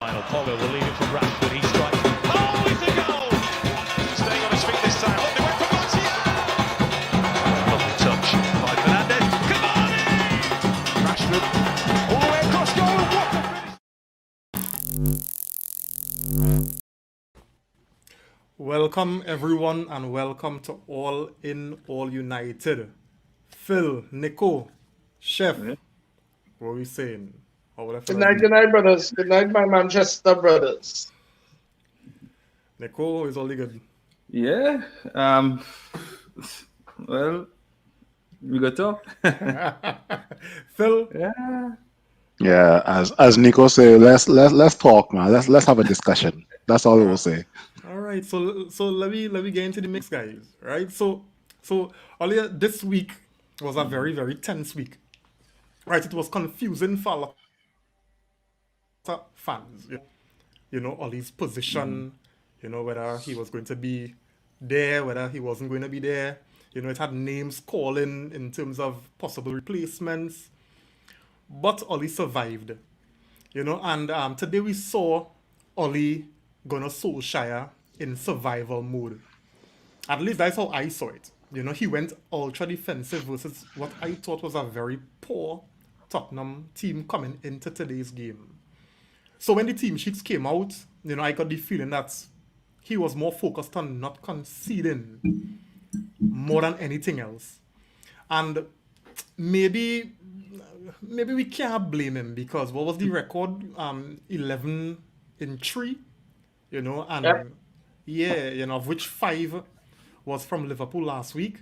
Pogba will leave it for Rashford. He strikes. Oh, it's a goal! Staying on his feet this time. Look, they went for Martial. Lovely touch by Fernandez. Cavani! Rashford all the way across goal. What a finish! Welcome everyone and welcome to All in All United. Phil, Nico, Chef, what are we saying? Good night, brothers. Good night, my Manchester brothers. Nico, is all good? Yeah. Well, we got talk. Phil? Yeah, as Nico say, let's talk, man. Let's have a discussion. That's all we'll say. All right, so let me get into the mix, guys. Right, so earlier this week was a very tense week. Right, it was confusing for a lot of fans. You know, Ollie's position. You know, whether he was going to be there, whether he wasn't going to be there. You know, it had names calling in terms of possible replacements. But Ollie survived. You know, and today we saw Ole Gunnar Solskjaer in survival mode. At least that's how I saw it. You know, he went ultra defensive versus what I thought was a very poor Tottenham team coming into today's game. So when the team sheets came out, you know, I got the feeling that he was more focused on not conceding more than anything else. And maybe we can't blame him because what was the record? 11-3, you know, and yeah, you know, of which 5 was from Liverpool last week.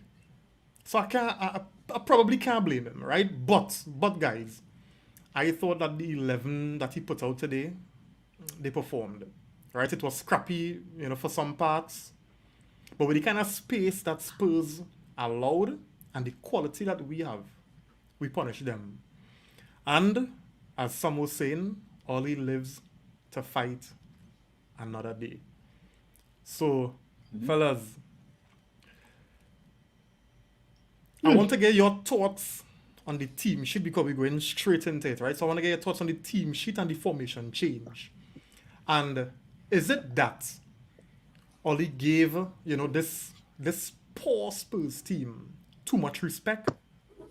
So I probably can't blame him, right? But guys, I thought that the 11 that he put out today, they performed, right? It was scrappy, you know, for some parts, but with the kind of space that Spurs allowed and the quality that we have, we punish them. And as some was saying, Ollie lives to fight another day. So, fellas, I want to get your thoughts on the team sheet because we're going straight into it, right? So I want to get your thoughts on the team sheet and the formation change. And is it that Ollie gave, you know, this poor Spurs team too much respect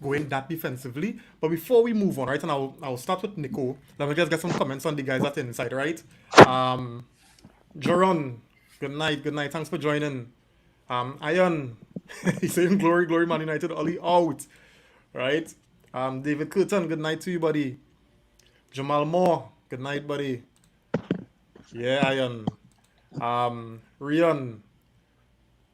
going that defensively? But before we move on, right, and I'll start with Nico. Let me just get some comments on the guys that are inside, right? Jaron, good night. Thanks for joining. Ion, he's saying glory, Man United, Ollie out, right? David Curtin, good night to you, buddy. Jamal Moore, good night, buddy. Yeah, Ion. Rion,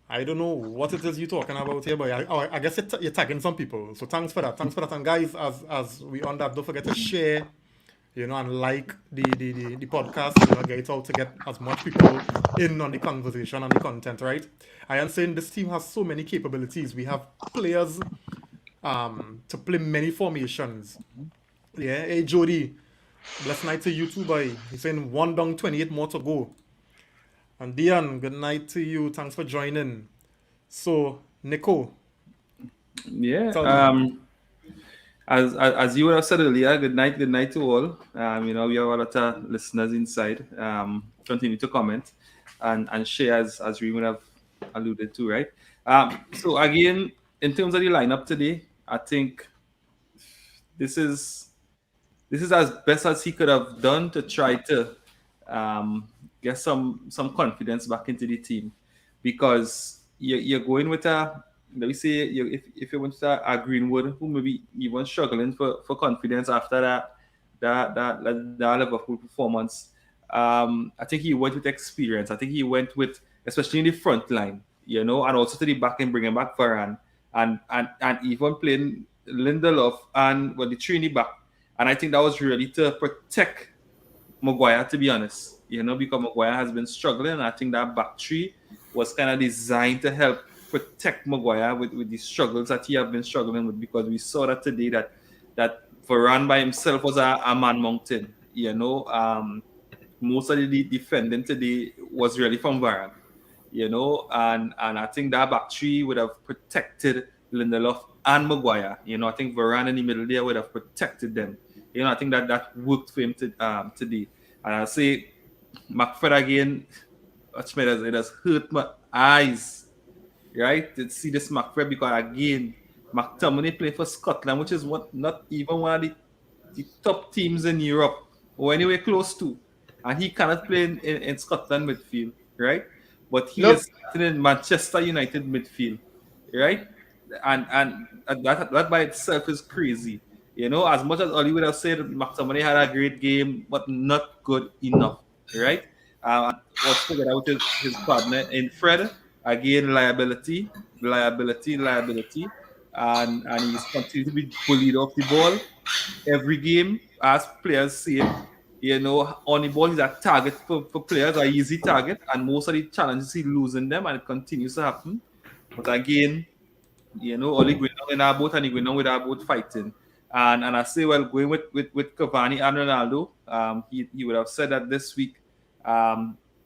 I don't know what it is you're talking about here, but I guess you're tagging some people. So thanks for that. And guys, as we on that, don't forget to share, you know, and like the podcast, you know, get it out to get as much people in on the conversation and the content, right? I am saying this team has so many capabilities. We have players to play many formations. Yeah, hey Jody, blessed night to you too, boy. He's saying 1 down, 28 more to go. And Dion, good night to you. Thanks for joining. So, Nico. Yeah. As you would have said earlier, good night to all. You know, we have a lot of listeners inside. Continue to comment and share as we would have alluded to, right? So again, in terms of the lineup today, I think this is as best as he could have done to try to get some confidence back into the team, because you're going with let me say if you went to a Greenwood who maybe even struggling for confidence after that Liverpool performance. I think he went with experience. I think he went with, especially in the front line, you know, and also to the back and bringing back Varane and even playing Lindelof and the three in the back. And I think that was really to protect Maguire, to be honest, you know, because Maguire has been struggling. And I think that back three was kind of designed to help protect Maguire with the struggles that he have been struggling with, because we saw that today that Varane by himself was a man mountain, you know. Most of the defending today was really from Varane, you know, and I think that back three would have protected Lindelof and Maguire. You know, I think Varane in the middle there would have protected them. You know, I think that worked for him today. And I say McFred again, watch me, it has hurt my eyes, right? To see this McFred because again, McTominay playing for Scotland, which is not even one of the top teams in Europe or anywhere close to. And he cannot play in Scotland midfield, right? But he Nope. is starting in Manchester United midfield, right? And that by itself is crazy. You know, as much as Oli would have said McTominay had a great game, but not good enough, right? And let's forget about his partner in Fred. Again, liability, and he's continued to be bullied off the ball every game, as players say. You know, on the ball, he's a target for players, an easy target, and most of the challenges he losing them, and it continues to happen. But again, you know, only going on in our boat and he going on with our boat fighting. And I say, well, going with Cavani and Ronaldo, he would have said that this week,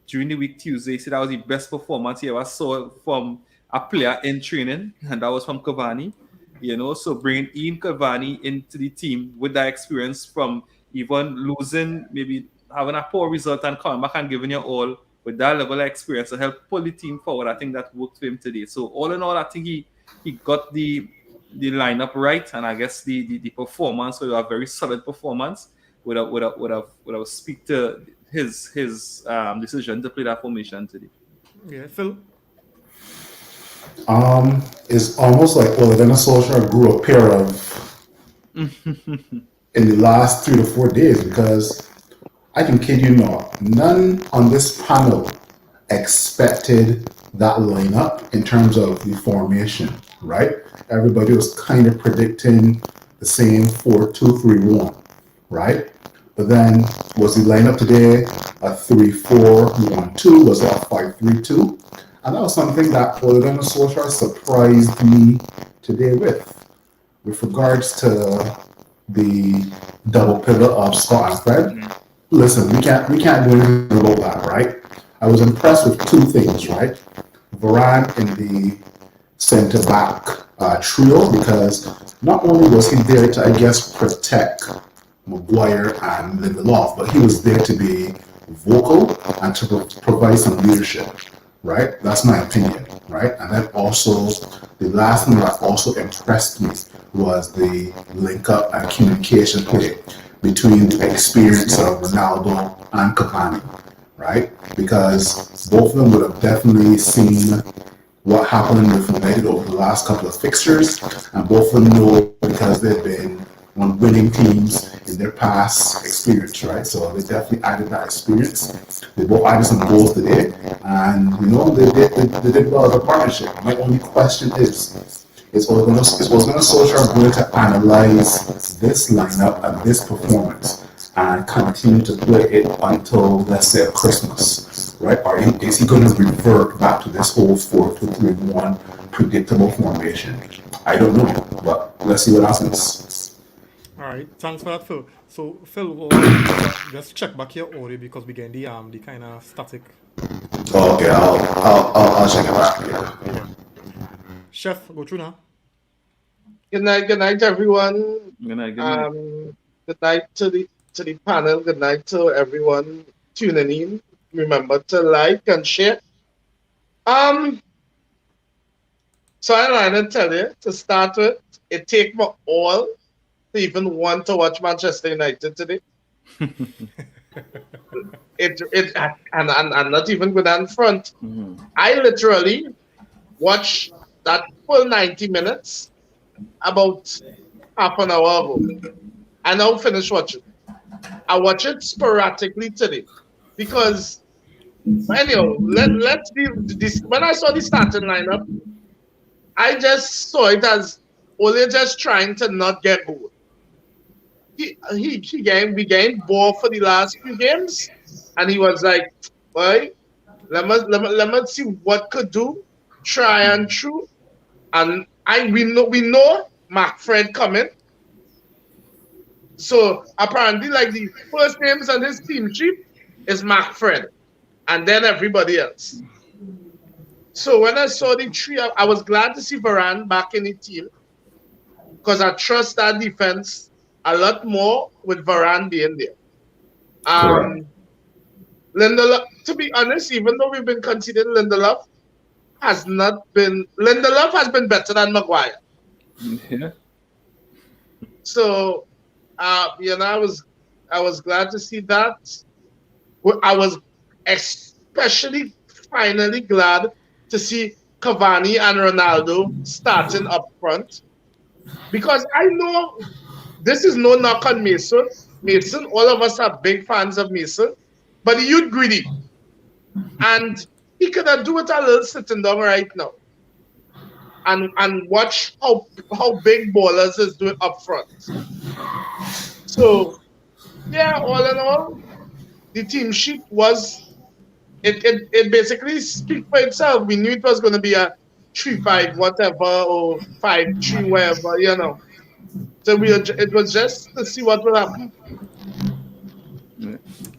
during the week Tuesday, he said that was the best performance he ever saw from a player in training, and that was from Cavani. You know, so bringing Ian Cavani into the team with that experience from even losing, maybe having a poor result and coming back and giving you all with that level of experience to help pull the team forward, I think that worked for him today. So all in all, I think he got the lineup right, and I guess the performance was a very solid performance. Would have speak to his decision to play that formation today. Yeah, Phil. It's almost like Ole Gunnar Solskjaer grew a pair of in the last 3 to 4 days because I can kid you not, none on this panel expected that lineup in terms of the formation, right? Everybody was kind of predicting the same 4-2-3-1, right? But then was the lineup today a 3-4-1-2? Was it a 5-3-2? And that was something that Ole Gunnar Solskjaer surprised me today with regards to the double pivot of Scott and Fred. Listen, we can't do anything about that, right? I was impressed with two things, right? Varane in the center back trio because not only was he there to, I guess, protect Maguire and Lindelof, but he was there to be vocal and to provide some leadership, right? That's my opinion, right? And then also, the last thing that also impressed me was the link up and communication play between the experience of Ronaldo and Cavani, right? Because both of them would have definitely seen what happened with United over the last couple of fixtures, and both of them know because they've been on winning teams in their past experience, right? So they definitely added that experience. They both added some goals today, and you know they did well as a partnership. My only question is Ole Gunnar Solskjaer going to analyze this lineup and this performance and continue to play it until, let's say, Christmas, right? Or is he going to revert back to this whole 4-2-3-1 predictable formation? I don't know, but let's see what happens. All right, thanks for that, Phil. So, Phil, just check back your audio because we get the kind of static. Okay, I'll check it out. Yeah. Chef, go through now. Good night, everyone. Good night. Good night to the panel. Good night to everyone tuning in. Remember to like and share. So I want to tell you to start with. It take me all to even want to watch Manchester United today. And I'm not even going down front. I literally watched that full 90 minutes about half an hour ago. And I'll finish watching. I watch it sporadically today. Because anyhow, let's be this. When I saw the starting lineup, I just saw it as Ole just trying to not get goal. We gained ball for the last few games, and he was like, "Boy, let me see what could do, try and true." And we know McFred coming. So apparently, like the first names on his team sheet is McFred, and then everybody else. So when I saw the three, I was glad to see Varane back in the team because I trust that defense a lot more with Varane being there. Correct. Lindelof, to be honest, even though we've been conceding, Lindelof has been better than Maguire. Yeah. So, I was glad to see that. I was especially finally glad to see Cavani and Ronaldo starting up front because I know this is no knock on Mason. Mason, all of us are big fans of Mason, but the youth greedy, and he could do it a little sitting down right now, and watch how big ballers is doing up front. So yeah, all in all, the team sheet was it basically speaks for itself. We knew it was going to be a 3-5 whatever or 5-3 whatever, So it was just to see what will happen.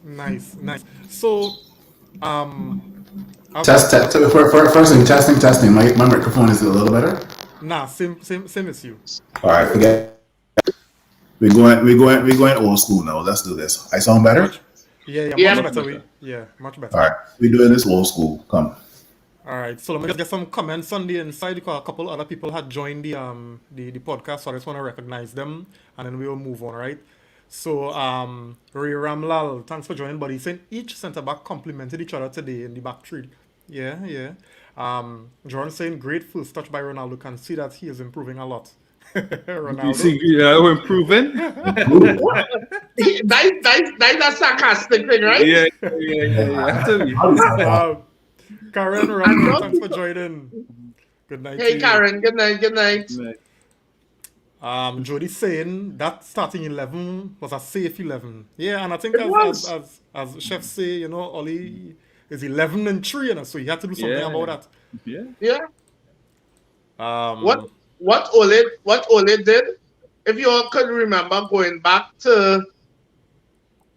Nice. So, First thing, testing. My microphone is a little better. nah, same as you. All right, forget. We're going old school now. Let's do this. I sound better. Yeah, much better. Much better. All right, we're doing this old school. Come. All right, so let me just get some comments on the inside because a couple other people had joined the podcast, so I just want to recognize them and then we will move on, right? So Ray Ramlal, thanks for joining, buddy. Saying each centre back complimented each other today in the back three. Yeah. John saying great first touch by Ronaldo. Can see that he is improving a lot. Ronaldo. You see, we're improving. That's a sarcastic thing, right? Yeah. Karen Ronaldo, thanks for joining. Good night. Hey, Karen. Good night. Jody saying that starting 11 was a safe 11. Yeah, and I think as chefs say, Ole is 11-3, so he had to do something about that. Yeah. What Ole did, if you all could remember going back to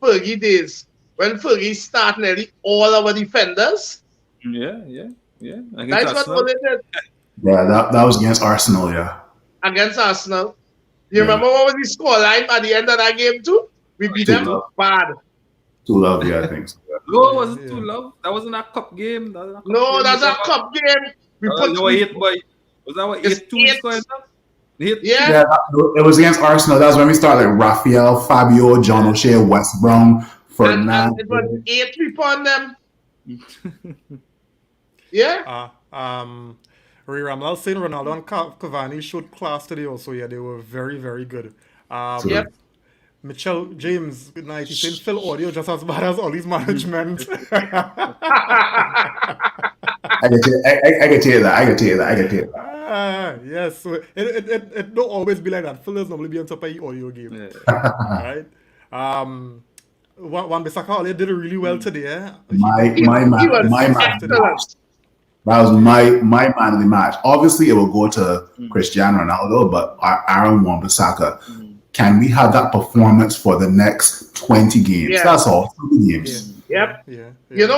Fergie days, when Fergie started nearly all our defenders. Yeah. That's what Ole did. Yeah, that was against Arsenal, yeah. Against Arsenal. You remember what was the scoreline at the end of that game too? We beat them bad. 2-0, yeah, I think so. No, was it 2-0? That wasn't a cup game. That's a cup game. We put was that what 8-2 scored? Yeah, it was against Arsenal. That's when we started like Raphael, Fabio, John O'Shea, West Brown, Fernand. And it was 8-3 on them. Yeah. Ray Ramlal saying Ronaldo and Cavani showed class today also. Yeah, they were very, very good. Yep. Mitchell James, good night. He's saying Phil audio just as bad as Ollie's management. I can tell you that. Yes, so it don't always be like that. Phil is normally be on top of the audio game. Right? Wan-Bissaka Ollie did it really well today. My man of the match. That was my man of the match. Obviously, it will go to Cristiano Ronaldo, but Aaron Wan-Bissaka. Can we have that performance for the next 20 games? Yeah. That's all. 20 games. Yep. Yeah.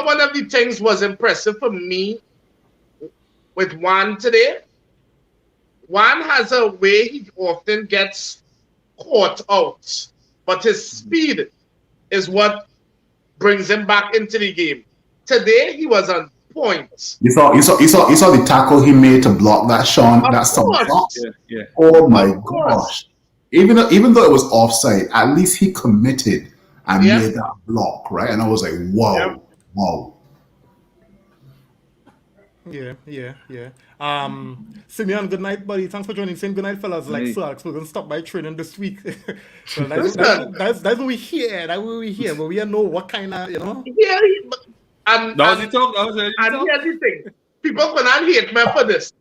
One of the things was impressive for me with Juan today. Juan has a way he often gets caught out, but his speed is what brings him back into the game. Today he was on point. You saw the tackle he made to block that Sean. Yeah. Oh my gosh! Even though it was offside, at least he committed and made that block, right? And I was like, wow. Yeah. Simeon, good night, buddy. Thanks for joining. Saying good night, fellas. Like Sir Alex, we're gonna stop by training this week. So that's what we hear. That's what we hear. But we don't know what kind of, Yeah, and here's the thing. People gonna hate me for this.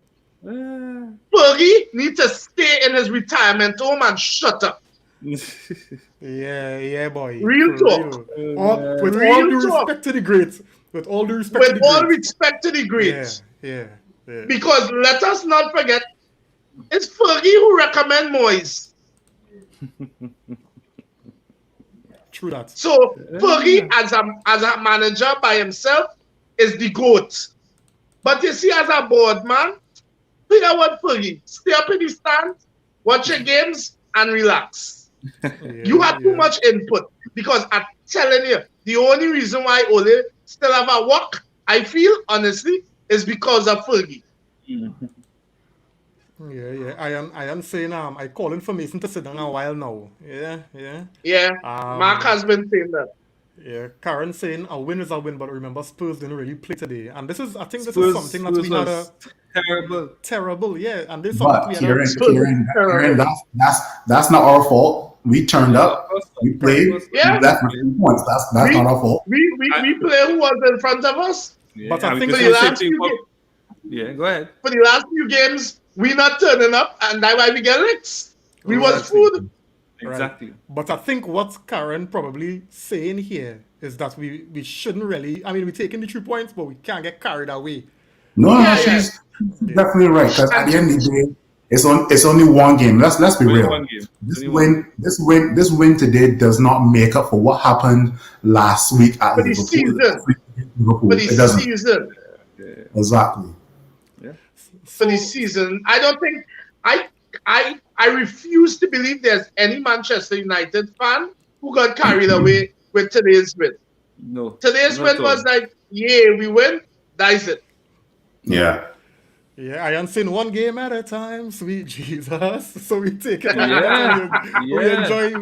Fergie needs to stay in his retirement home and shut up. Yeah, boy. Real talk. With all due respect to the greats. With all due respect to the greats. Yeah. Because let us not forget, it's Fergie who recommend Moyes. True that. So Fergie as a manager by himself is the GOAT. But you see, as a board man, figure what Fergie. Stay up in the stand, watch your games, and relax. You had too much input because I'm telling you, the only reason why Ole still have a work, I feel honestly, is because of Fergie. Yeah. I am saying I call information to sit down a while now. Yeah. Yeah, Mark has been saying that. Yeah, Karen saying a win is a win, but remember Spurs didn't really play today, and I think this is Spurs, something that Spurs we had a was terrible. terrible, yeah, and this is something that But we had a Spurs is Kieran, terrible. that's not our fault. We turned Yeah, of up, course not. we played, Of course we Yeah. left with 3 points. That's We not our fault. we play who was in front of us. Yeah, But I and we think could For the say last same few for- games, Yeah, go ahead. for the last few games, we not turning up, and that's why we get licks. We was Exactly. food. Exactly. But I think what Karen probably saying here is that we shouldn't really. I mean, we're taking the 3 points, but we can't get carried away. No, Yeah. she's definitely right. Because at the end of the day, it's only one game. Let's be Only real. one game. This Only one this win today does not make up for what happened last week at For the Liverpool. season. Liverpool. For the It doesn't. season. Exactly. Yeah. For the season. I don't think I refuse to believe there's any Manchester United fan who got carried away with today's win. No. Today's not win at was all. like, yeah, we win, that's it. Yeah. Yeah, I am saying one game at a time, sweet Jesus. So we take it. Yeah. We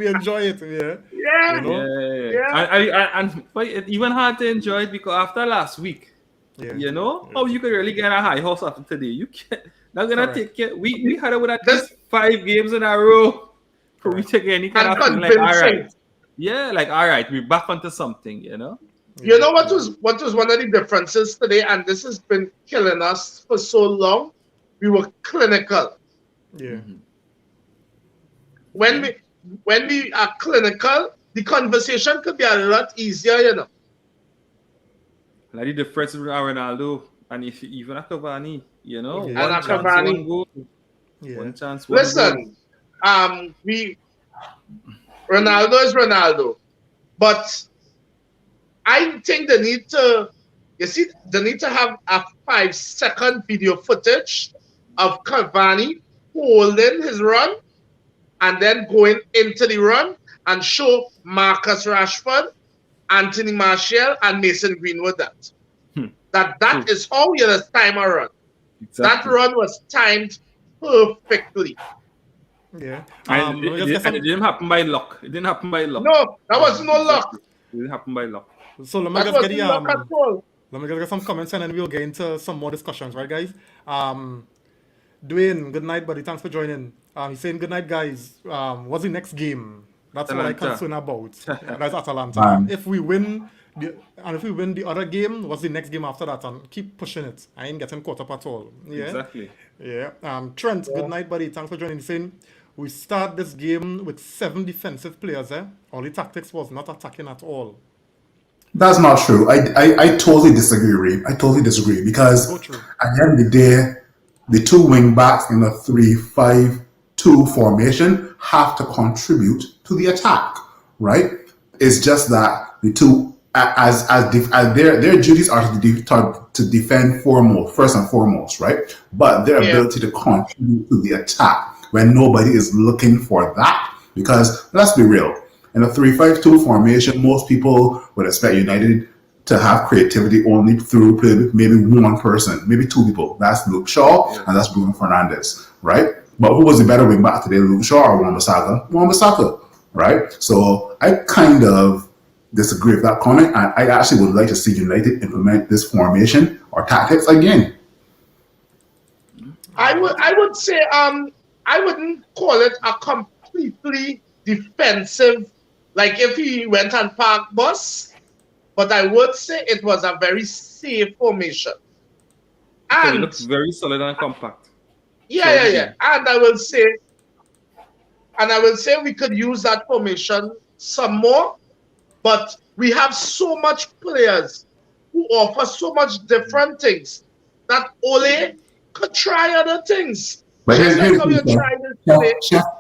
enjoy it. Yeah. Yeah. You know? Yeah. And but it even hard to enjoy it because after last week, Yeah. you know, how you could really get a high horse after today. You can't. Not gonna Correct. take it. We had it with at least 5 games in a row. Could we take any kind And of feeling like all convincing. right? Yeah, like all right, we're back onto something, you know. You know what was one of the differences today, and this has been killing us for so long? We were clinical. Yeah. When we are clinical, the conversation could be a lot easier, you know. Like the difference between Ronaldo and if even a Cavani, you know, Yeah. one And a chance, Cavani. one goal, Yeah. one chance, one goal. Listen, Ronaldo is Ronaldo, but I think they need to have a 5-second video footage of Cavani holding his run and then going into the run and show Marcus Rashford, Anthony Martial, and Mason Greenwood that. That is how you time a run. Exactly. That run was timed perfectly. Yeah. And let me just it get some- didn't happen by luck. It didn't happen by luck. No, that was no luck. It didn't happen by luck. So let me That just get was the no luck at all. let me just get some comments and then we'll get into some more discussions, right, guys? Dwayne, good night, buddy. Thanks for joining. He's saying good night, guys. What's the next game? That's what I'm Atalanta. concerned about. That's Atalanta. Man. If we win the other game, what's the next game after that? And keep pushing it. I ain't getting caught up at all. Yeah. Exactly. Yeah. Trent, good night, buddy. Thanks for joining. He's saying we start this game with 7 defensive players. All the tactics was not attacking at all. That's not true. I totally disagree, Ray. I totally disagree because So true. at the end of the day, the 2 wing backs in a 3-5-2 formation have to contribute to the attack, right? It's just that the two, as their duties are to defend first and foremost, right? But their ability to contribute to the attack when nobody is looking for that, because let's be real. In a 3-5-2 formation, most people would expect United to have creativity only through maybe one person, maybe 2 people. That's Luke Shaw and that's Bruno Fernandes, right? But who was the better wing back today, Luke Shaw or Wan-Bissaka? Wan-Bissaka, right? So I kind of disagree with that comment, and I actually would like to see United implement this formation or tactics again. I would say I wouldn't call it a completely defensive, like if he went and parked bus, but I would say it was a very safe formation. So it And looks very solid and compact. yeah. And I will say we could use that formation some more, but we have so much players who offer so much different things that Ole could try other things. But Just here's like how the you thing, tried it today.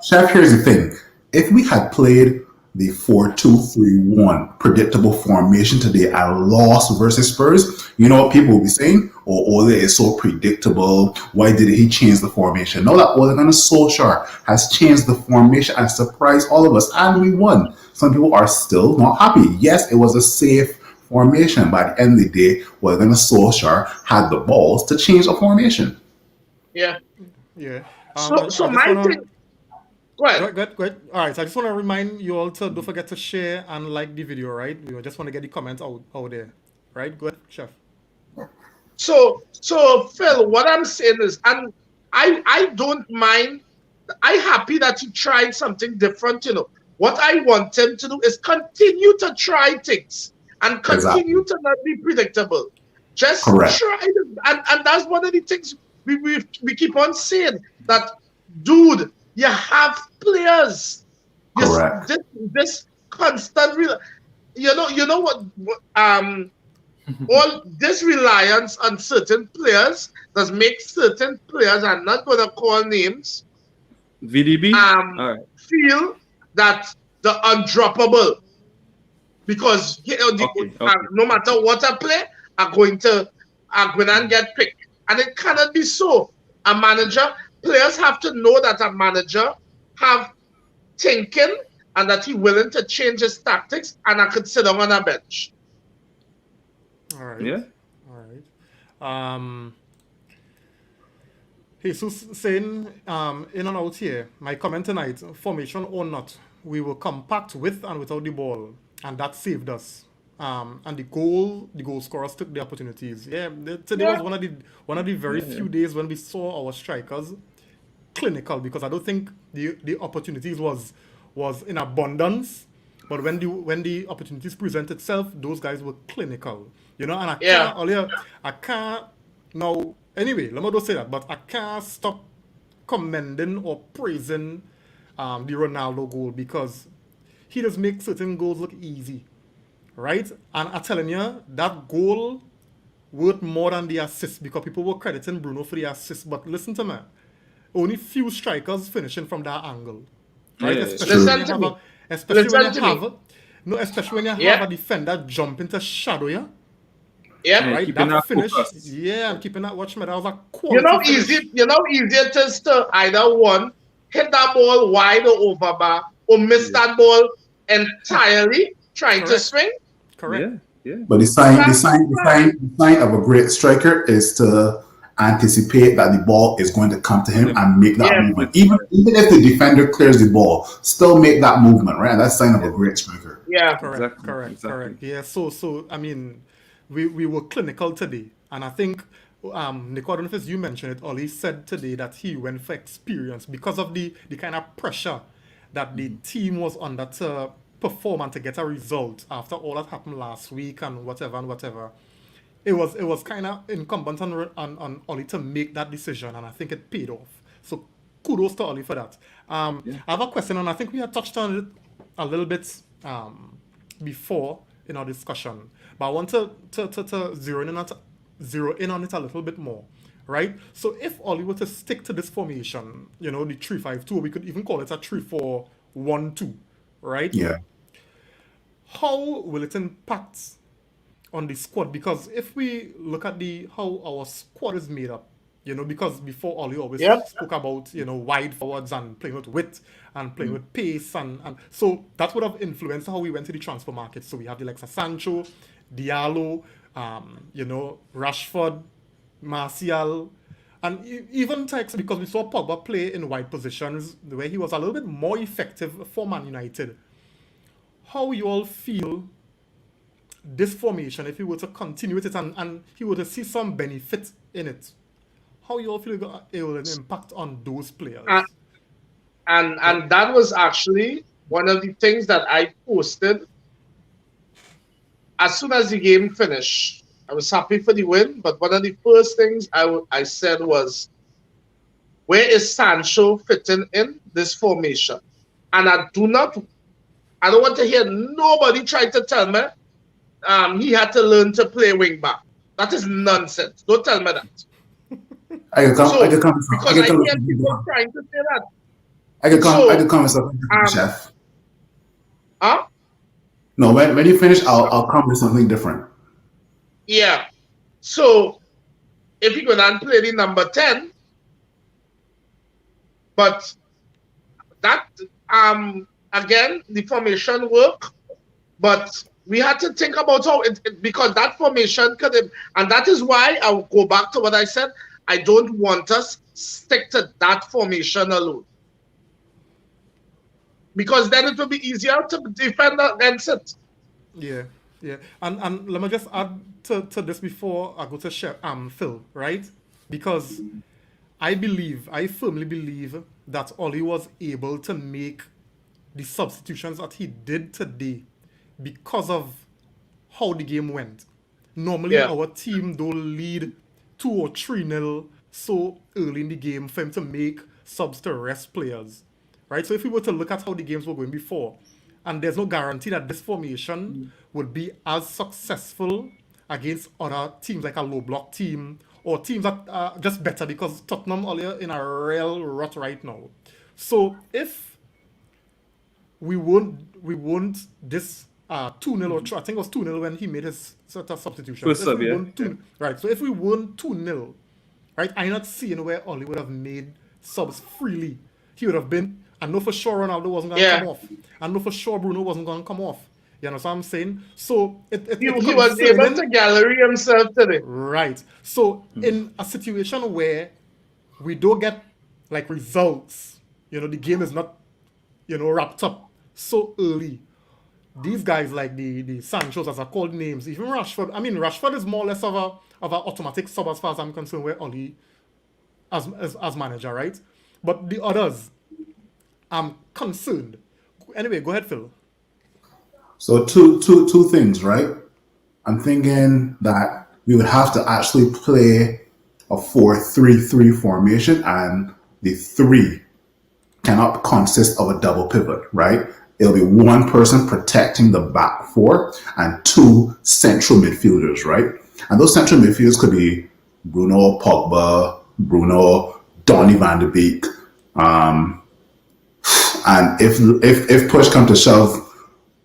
Chef, here's the thing. If we had played the 4-2-3-1 predictable formation today and lost versus Spurs, you know what people will be saying? Ole is so predictable. Why did he change the formation? Now that Ole Gunnar Solskjaer has changed the formation and surprised all of us, and we won. Some people are still not happy. Yes, it was a safe formation, but at the end of the day, Ole Gunnar Solskjaer had the balls to change the formation. Yeah. Yeah. So I just my wanna thing. Go ahead. go ahead. All right. So I just want to remind you all to don't forget to share and like the video. Right. We just want to get the comments out there. Right. Go ahead, Chef. So Phil, what I'm saying is, and I don't mind. I'm happy that he tried something different. What I want him to do is continue to try things and Exactly. continue to not be predictable. Just Correct. try it, and that's one of the things we keep on saying that, dude, you have players. Correct. This constant, you know what all this reliance on certain players does make certain players, I'm not going to call names, VDB. All right. feel that the undroppable, because Okay. no matter what I play, are going to and get picked, and it cannot be so. Players have to know that a manager have thinking and that he willing to change his tactics, and I could sit down on a bench. All right. Yeah. All right. Jesus saying, in and out here, my comment tonight, formation or not, we were compact with and without the ball, and that saved us. And the goal scorers took the opportunities. Yeah, today was one of the very few days when we saw our strikers clinical, because I don't think the opportunities was in abundance, but when the opportunities present itself, those guys were clinical. And I can't now. Anyway, let me just say that, but I can't stop commending or praising the Ronaldo goal, because he does make certain goals look easy, right? And I'm telling you, that goal worth more than the assist, because people were crediting Bruno for the assist. But listen to me, only few strikers finishing from that angle, right? Yeah, especially when you have a defender jump into shadow, Yeah. Right, keeping that finish, focus. and keeping that watch, that was a quality finish. Easier it is to either one hit that ball wide or over bar, or miss that ball entirely trying to swing. Correct. Yeah. But the sign of a great striker is to anticipate that the ball is going to come to him and make that movement. Even if the defender clears the ball, still make that movement, right? That's sign of a great striker. Yeah. Correct. Yeah. So I mean, we were clinical today, and I think Nico, I don't know if you mentioned it, Ollie said today that he went for experience because of the kind of pressure that the team was under to perform and to get a result after all that happened last week and whatever. It was kind of incumbent on Ollie to make that decision, and I think it paid off. So kudos to Ollie for that. I have a question, and I think we had touched on it a little bit before in our discussion, but I want to zero in on it a little bit more, right? So if Ollie were to stick to this formation, the 3-5-2, or we could even call it a 3-4-1-2, right? Yeah. How will it impact on the squad? Because if we look at how our squad is made up, because before Ollie always spoke about, wide forwards and playing with width and playing with pace, and so that would have influenced how we went to the transfer market. So we have the likes of Sancho, Diallo, Rashford, Martial, and even Tex, because we saw Pogba play in wide positions where he was a little bit more effective for Man United. How you all feel this formation, if he were to continue with it and he were to see some benefit in it, how you all feel it will impact on those players? And that was actually one of the things that I posted as soon as the game finished. I was happy for the win, but one of the first things I said was, where is Sancho fitting in this formation? And I don't want to hear nobody try to tell me he had to learn to play wing back. That is nonsense. Don't tell me that. I can come. Because I hear people trying to say that. I can come with something different, Chef. Huh? No, when you finish, I'll come with something different. Yeah. So if he go down and play the number 10, but that again the formation work, but we had to think about how because that formation could have, and that is why I'll go back to what I said. I don't want us stick to that formation alone, because then it will be easier to defend against it. Yeah, yeah. And let me just add to this before I go to Phil, right? Because I firmly believe that Ollie was able to make the substitutions that he did today because of how the game went. Normally, Yeah. our team don't lead 2 or 3-0 so early in the game for him to make subs to rest players, right? So if we were to look at how the games were going before, and there's no guarantee that this formation would be as successful against other teams like a low block team or teams that are just better, because Tottenham are in a real rut right now. So if we won't this 2-0 or I think it was 2-0 when he made his sort of substitution. First So if sub, we yeah. won 2, right? So if we won 2-0, right? I'm not seeing where Oli would have made subs freely. He would have been. I know for sure Ronaldo wasn't going to Yeah. come off. I know for sure Bruno wasn't going to come off. You know what I'm saying? So it's He was able concerning. to gallery himself today. Right. So in a situation where we don't get like results, the game is not, wrapped up so early. These guys like the Sanchos, as I called names, even Rashford. I mean, Rashford is more or less of an automatic sub as far as I'm concerned. Where Oli as manager, right? But the others, I'm concerned. Anyway, go ahead, Phil. So two things, right? I'm thinking that we would have to actually play a 4-3-3 formation, and the three cannot consist of a double pivot, right? It'll be one person protecting the back four and two central midfielders, right? And those central midfielders could be Bruno, Pogba, Bruno, Donny van de Beek. And if push comes to shove,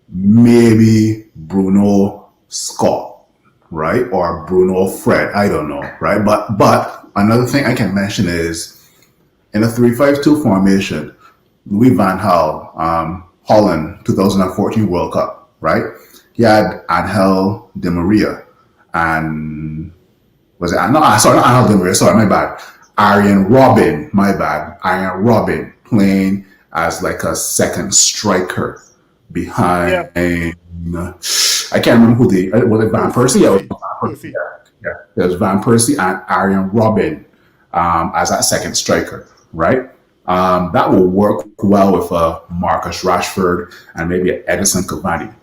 maybe Bruno Scott, right? Or Bruno Fred, I don't know, right? But another thing I can mention is in a 3-5-2 formation, Louis van Gaal, Holland 2014 World Cup, right? He had Angel Di Maria and was it no sorry not Angel Di Maria, sorry, my bad. Arjen Robben, my bad. Arjen Robben playing as like a second striker behind. Yeah. I can't remember who was it Van Persie? Yeah, it was Van Persie. Persie. Yeah. There's Van Persie and Arjen Robben as that second striker, right? That will work well with Marcus Rashford and maybe Edison Cavani.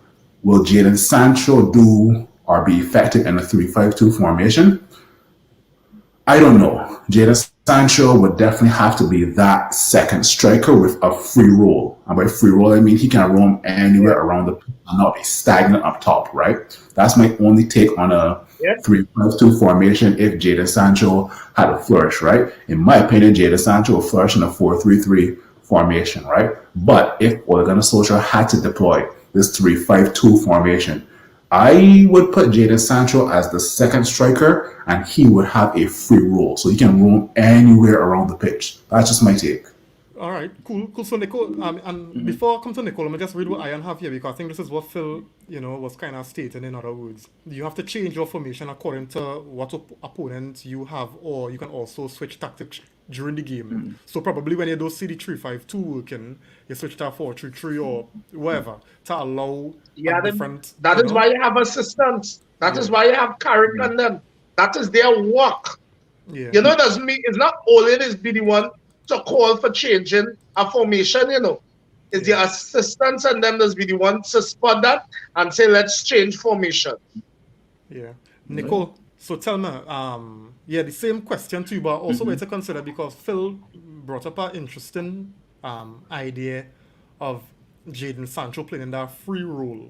Will Jadon Sancho do or be effective in a 3-5-2 formation? I don't know. Jadon Sancho would definitely have to be that second striker with a free role. And by free role, I mean he can roam anywhere around the pitch and not be stagnant up top, right? That's my only take on a 3-5-2 formation if Jadon Sancho had a flourish, right? In my opinion, Jadon Sancho will flourish in a 4-3-3 formation, right? But if Ole Gunnar Solskjaer had to deploy this 3-5-2 formation, I would put Jadon Sancho as the second striker, and he would have a free role, so he can roam anywhere around the pitch. That's just my take. All right, cool. So Nicole, and before I come to Nicole, let me just read what Ian have here, because I think this is what Phil, was kind of stating. In other words, you have to change your formation according to what opponent you have, or you can also switch tactics during the game. So probably when you don't see the 3-5-2 working, you switch to a 4-3-3 or whatever to allow a different. That is why you have assistants. That is why you have Carrick on them. That is their work. Yeah. Doesn't mean it's not only is be the one to call for changing a formation, It's the assistants and them that's be the one to spot that and say, let's change formation. Yeah. Nicole, so tell me, the same question to you, but also way to consider, because Phil brought up an interesting idea of Jadon Sancho playing in that free role.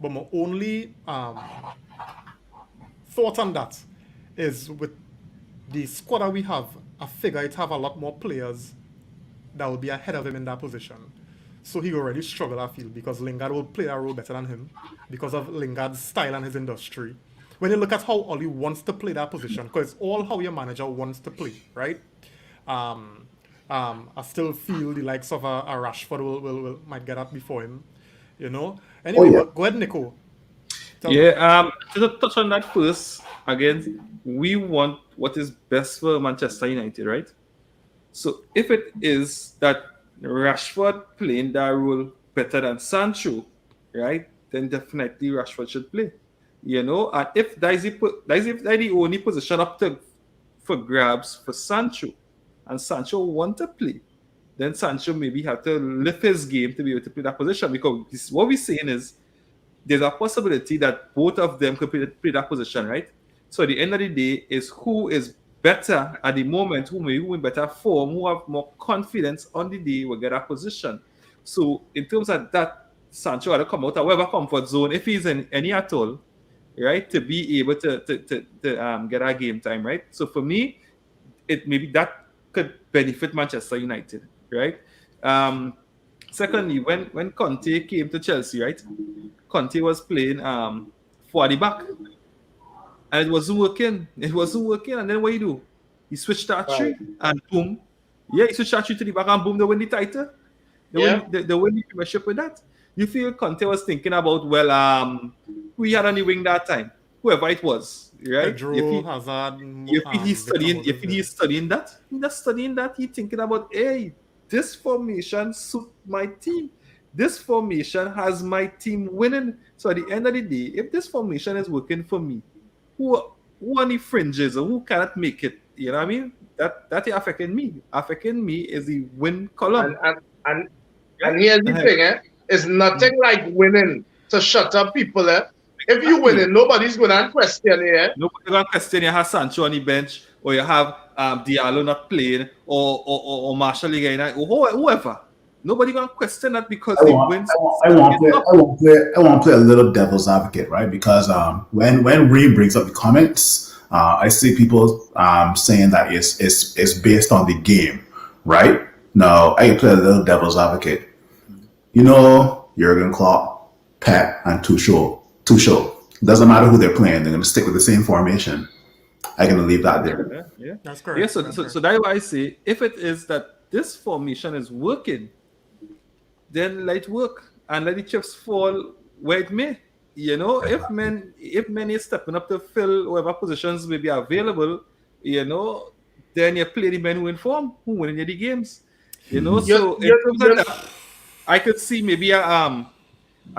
But my only thought on that is, with the squad that we have, I figure it have a lot more players that will be ahead of him in that position. So he already struggle, I feel, because Lingard will play that role better than him because of Lingard's style and his industry. when you look at how Oli wants to play that position, because it's all how your manager wants to play, right? I still feel the likes of a Rashford might get up before him, you know. Oh Anyway, yeah. but go ahead, Nico. Tell me. Yeah, to touch on that first, again, we want what is best for Manchester United, right? So if it is that Rashford playing that role better than Sancho, right, then definitely Rashford should play. You know, and if that is the only position up to for grabs for Sancho, and Sancho want to play, then Sancho maybe have to lift his game to be able to play that position because what we're saying is there's a possibility that both of them could play that position, right? So at the end of the day, is who is better at the moment, who in better form, who have more confidence on the day will get that position. So in terms of that, Sancho had to come out of whatever comfort zone, if he's in any at all, right, to be able to get our game time, right? So for me, it maybe that could benefit Manchester United, right? Secondly, when Conte came to Chelsea, right? Conte was playing for the back, and it wasn't working. It wasn't working, and then what you do? He switched that Right. three, and boom, yeah, he switched that three to the back, and boom, they win the title. Yeah. They win the Premiership with that. You feel Conte was thinking about who he had on the wing that time, whoever it was, right? Pedro, Hazard, If he's studying that, he's not studying that. He's thinking about, hey, this formation suit my team. This formation has my team winning. So at the end of the day, if this formation is working for me, who on the fringes or who cannot make it, you know what I mean? That is affecting me. Affecting me is the win column. And here's the thing, it's nothing like winning to shut up people, If you winning, nobody's gonna question you, Nobody going to question you have Sancho on the bench, or you have Diallo not playing, or Marshall again, or whoever. Nobody going to question that because I he want, wins. I want to play a little devil's advocate, right? Because when Ray brings up the comments, I see people saying that it's based on the game, right? Now I can play a little devil's advocate. You know, Jurgen Klopp, Pep, and Tuchel. Doesn't matter who they're playing; they're going to stick with the same formation. I can leave that there. Yeah. That's correct. Yeah, so that's why I say if it is that this formation is working, then let it work and let the chips fall where it may. You know, if men is stepping up to fill whatever positions may be available, you know, then you play the men who inform, who win the games. You know, so in terms of that, I could see maybe a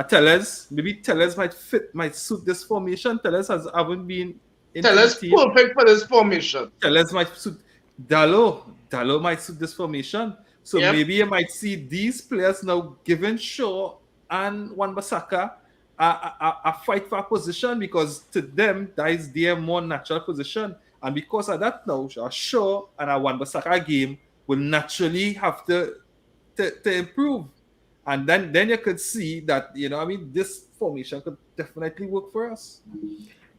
Tellez, maybe Tellez might suit this formation. Tellez haven't been into Tellez the team. perfect for this formation. Tellez might suit Dallo might suit this formation. So Yep. maybe you might see these players now giving Shaw and Wan-Bissaka a fight for a position because to them that is their more natural position. And because of that now, a Shaw and a Wan-Bissaka game will naturally have to improve. And then you could see that, you know, I mean, this formation could definitely work for us.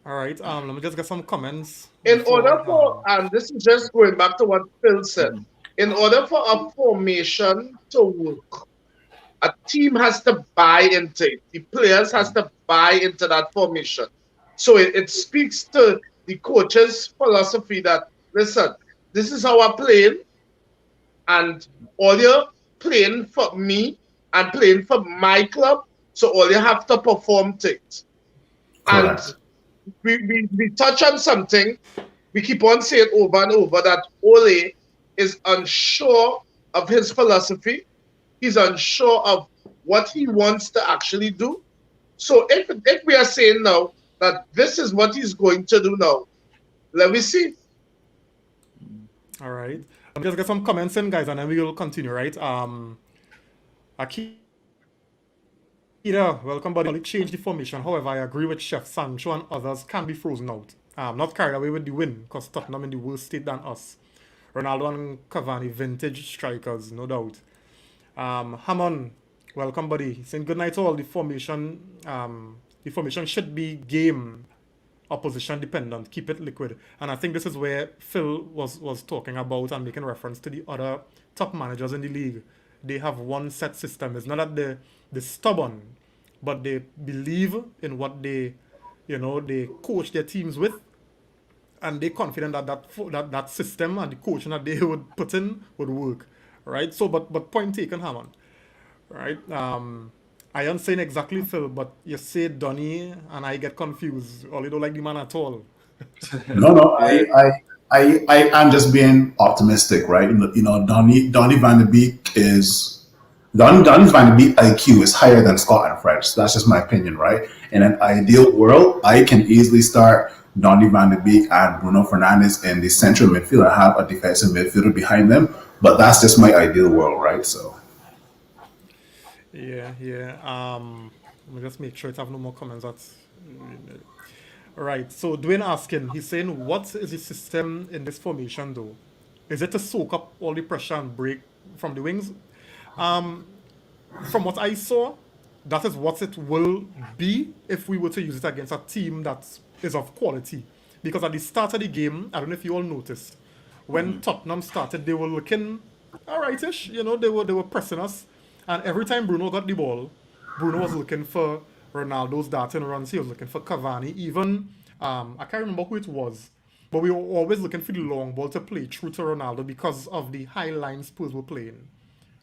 All right. Let me just get some comments. In order for, and this is just going back to what Phil said, in order for a formation to work, a team has to buy into it. The players has to buy into that formation. So it speaks to the coach's philosophy that, listen, this is how I'm playing, and all you're playing for me and playing for my club, so all you have to perform to it. Correct. And we touch on something, we keep on saying over and over that Ole is unsure of his philosophy. He's unsure of what he wants to actually do. So if we are saying now that this is what he's going to do now, let me see. All right. Let me just get some comments in, guys, and then we will continue, right? Akira, welcome, buddy. Only change the formation. However, I agree with Chef Sancho and others can be frozen out. Not carried away with the win, because Tottenham in the worse state than us. Ronaldo and Cavani, vintage strikers, no doubt. Hammond, welcome, buddy. He's saying good night to all. The formation should be game opposition dependent. Keep it liquid. And I think this is where Phil was talking about and making reference to the other top managers in the league. They have one set system. It's not that they're stubborn, but they believe in what they they coach their teams with, and they're confident that system and the coaching that they would put in would work, right? So, but point taken, Hammond, right? I am saying exactly Phil, but you say Donny, and I get confused. Or you don't like the man at all. No, Yeah. I'm just being optimistic, right? Donny Van de Beek is Donny Van de Beek IQ is higher than Scott and French. That's just my opinion, right? In an ideal world, I can easily start Donny Van de Beek and Bruno Fernandes in the central midfield and have a defensive midfielder behind them. But that's just my ideal world, right? So Yeah. Let me just make sure I have no more comments. That's right. So Dwayne asking, he's saying, what is the system in this formation though? Is it to soak up all the pressure and break from the wings? From what I saw, that is what it will be if we were to use it against a team that is of quality. Because at the start of the game, I don't know if you all noticed, when Tottenham started, they were looking alrightish. They were pressing us, and every time Bruno got the ball, Bruno was looking for Ronaldo's darting runs. He was looking for Cavani. Even I can't remember who it was, but we were always looking for the long ball to play through to Ronaldo because of the high line Spurs were playing.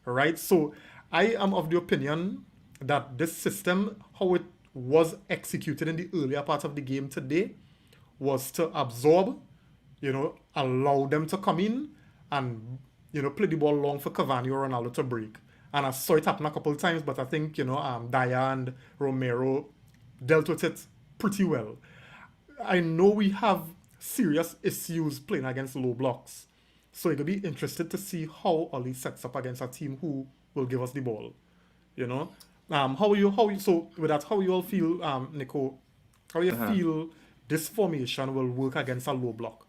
Right? So I am of the opinion that this system, how it was executed in the earlier part of the game today, was to absorb, allow them to come in and, play the ball long for Cavani or Ronaldo to break. And I saw it happen a couple of times, but I think, Daya and Romero dealt with it pretty well. I know we have serious issues playing against low blocks. So it'll be interested to see how Oli sets up against a team who will give us the ball. So with that, how you all feel, Nico? How you feel this formation will work against a low block?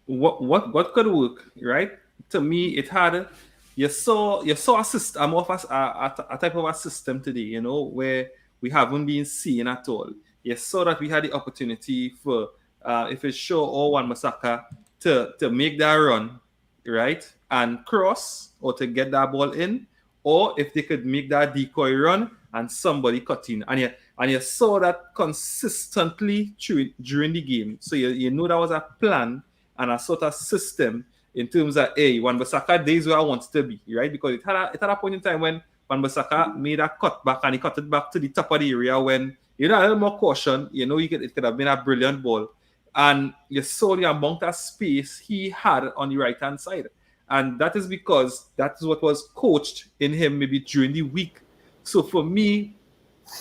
What could work, right? To me, it had you saw a system more of a type of a system today, where we haven't been seen at all. You saw that we had the opportunity for if it's Shaw or Wan-Bissaka to make that run, right, and cross or to get that ball in, or if they could make that decoy run and somebody cut in, and you saw that consistently during the game. So you know that was a plan and a sort of system in terms of Wan-Bissaka days where I wanted to be, right? Because it had a point in time when Wan-Bissaka made a cut back and he cut it back to the top of the area when a little more caution, it could have been a brilliant ball. And you saw the amount of space he had on the right hand side. And that is because that is what was coached in him maybe during the week. So for me,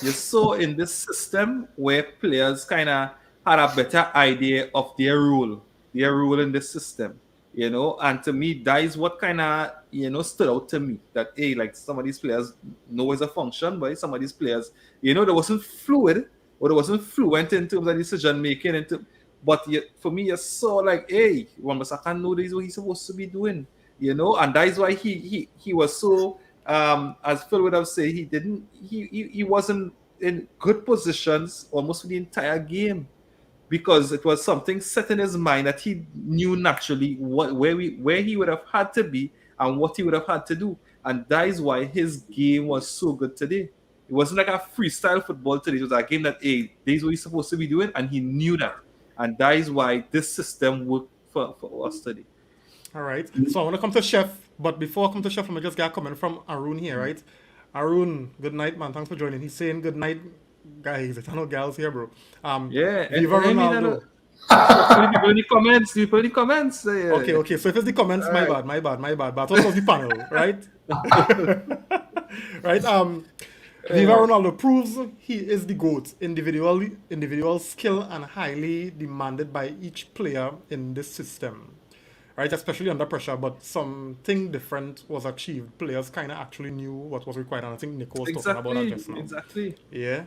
you saw in this system where players kind of had a better idea of their role in this system, and to me, that is what kind of, stood out to me, that, like some of these players know as a function, but some of these players, they wasn't fluid or they wasn't fluent in terms of decision making. But for me, you saw like, Wan-Bissaka know this is what he's supposed to be doing, and that is why he was so, as Phil would have said, he wasn't in good positions almost for the entire game, because it was something set in his mind that he knew naturally where he would have had to be and what he would have had to do, and that is why his game was so good today. It wasn't like a freestyle football today. It was a game that this is what he's supposed to be doing, and he knew that, and that is why this system worked for us today. All right. So I want to come to Chef, but before I come to Chef, let me just get a comment from Arun here, right? Arun, good night, man. Thanks for joining. He's saying good night, guys. I know gals here, bro. Viva Ronaldo. People in the comments. Okay. So if it's the comments, my bad. But also the panel, right? Right. Viva Ronaldo proves he is the GOAT. Individual skill and highly demanded by each player in this system. Right, especially under pressure, but something different was achieved. Players kind of actually knew what was required, and I think Nico was talking about that just now. Exactly. Yeah.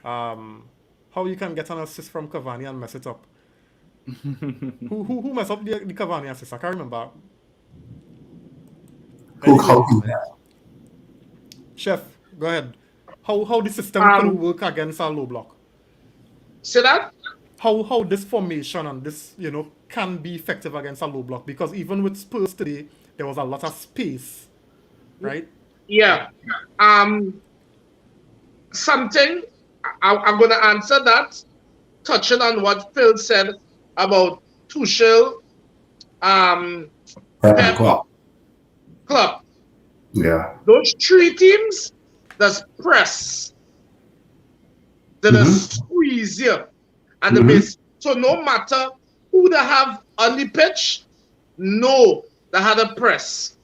How you can get an assist from Cavani and mess it up? who messed up the Cavani assist? I can't remember. Chef, go ahead. How the system could work against a low block? See that? How this formation and this, can be effective against a low block, because even with Spurs today, there was a lot of space, right? Yeah. something, I'm going to answer that, touching on what Phil said about Tuchel, um, Pep and Pep, Klopp. Club. Yeah. Those three teams that's press, that Mm-hmm. squeeze you, and the Mm-hmm. base. So no matter who they have on the pitch, know they had a press.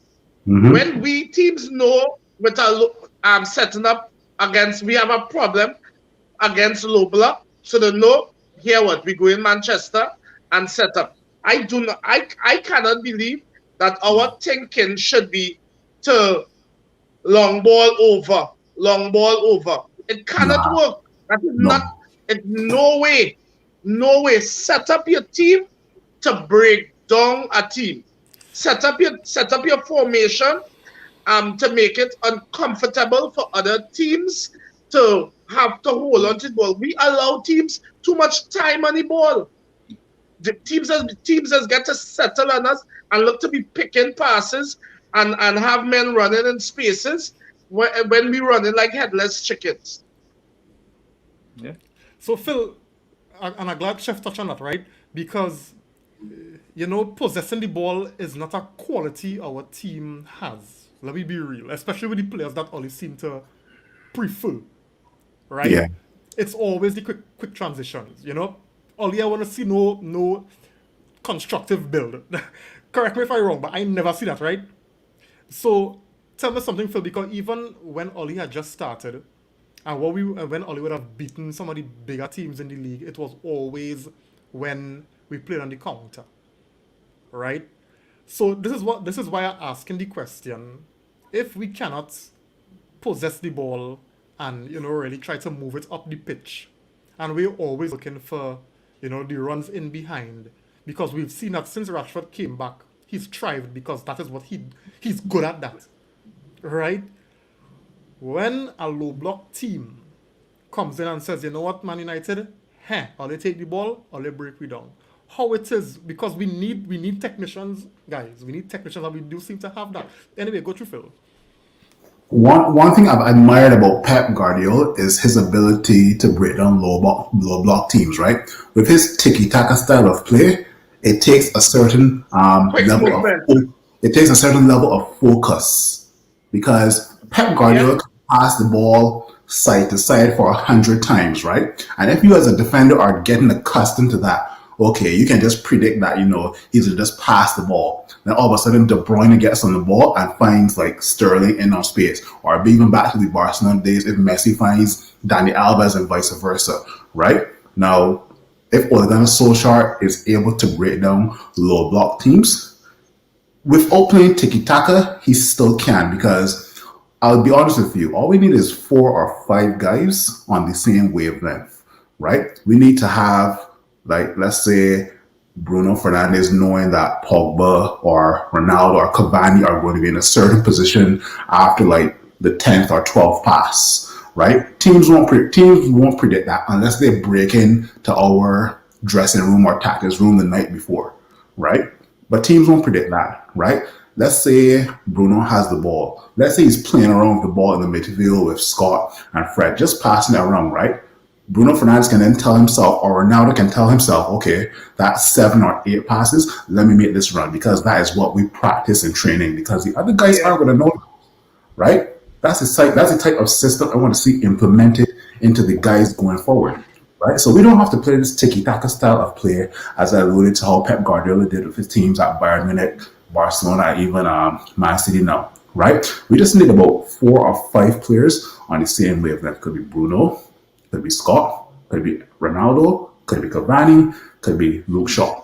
Mm-hmm. When we teams know with our setting up against, we have a problem against low block, so they know here what we go in Manchester and set up. I cannot believe that our thinking should be to long ball over. It cannot Nah. work. That is not. No. It no way, no way. Set up your team to break down a team. Set up your formation to make it uncomfortable for other teams to have to hold on to the ball. We allow teams too much time on the ball. The teams has got to settle on us and look to be picking passes and have men running in spaces when we running like headless chickens. Yeah. So Phil, and I'm glad Chef touched on that, right? Because possessing the ball is not a quality our team has. Let me be real, especially with the players that always seem to prefer, right? Yeah. It's always the quick transitions. Only I want to see no constructive build. Correct me if I'm wrong, but I never see that, right? So tell me something, Phil, because even when Oli had just started, and when Oli would have beaten some of the bigger teams in the league, it was always when we played on the counter, right? So this is why I'm asking the question: if we cannot possess the ball and really try to move it up the pitch, and we're always looking for the runs in behind, because we've seen that since Rashford came back, he's thrived because that is what he's good at that, right? When a low block team comes in and says, you know what, Man United, or they take the ball or they break we down. How it is, because we need technicians, guys. We need technicians, and we do seem to have that. Anyway, go through Phil. One thing I've admired about Pep Guardiola is his ability to break down low block teams. Right, with his tiki taka style of play, it takes a certain Quick movement. it takes a certain level of focus because Pep Yeah. Guardiola can pass the ball side to side for 100 times, right? And if you as a defender are getting accustomed to that, okay, you can just predict that, he's gonna just pass the ball. Then all of a sudden De Bruyne gets on the ball and finds like Sterling in on space. Or even back to the Barcelona days, if Messi finds Dani Alves and vice versa, right? Now, if Ole Gunnar Solskjaer is able to break down low block teams, without playing tiki taka, he still can because I'll be honest with you, all we need is 4 or 5 guys on the same wavelength, right? We need to have, like, let's say Bruno Fernandes knowing that Pogba or Ronaldo or Cavani are going to be in a certain position after like the 10th or 12th pass, right? Teams won't predict that unless they break into our dressing room or tactics room the night before, right? But teams won't predict that, right? Let's say Bruno has the ball. Let's say he's playing around with the ball in the midfield with Scott and Fred, just passing it around, right? Bruno Fernandes can then tell himself, or Ronaldo can tell himself, okay, that's 7 or 8 passes. Let me make this run because that is what we practice in training. Because the other guys Yeah. aren't going to know, right? That's the type of system I want to see implemented into the guys going forward, right? So we don't have to play this tiki taka style of play, as I alluded to how Pep Guardiola did with his teams at Bayern Munich, Barcelona, even Man City now, right? We just need about 4 or 5 players on the same wavelength. Could be Bruno, could be Scott, could be Ronaldo, could be Cavani, could be Luke Shaw,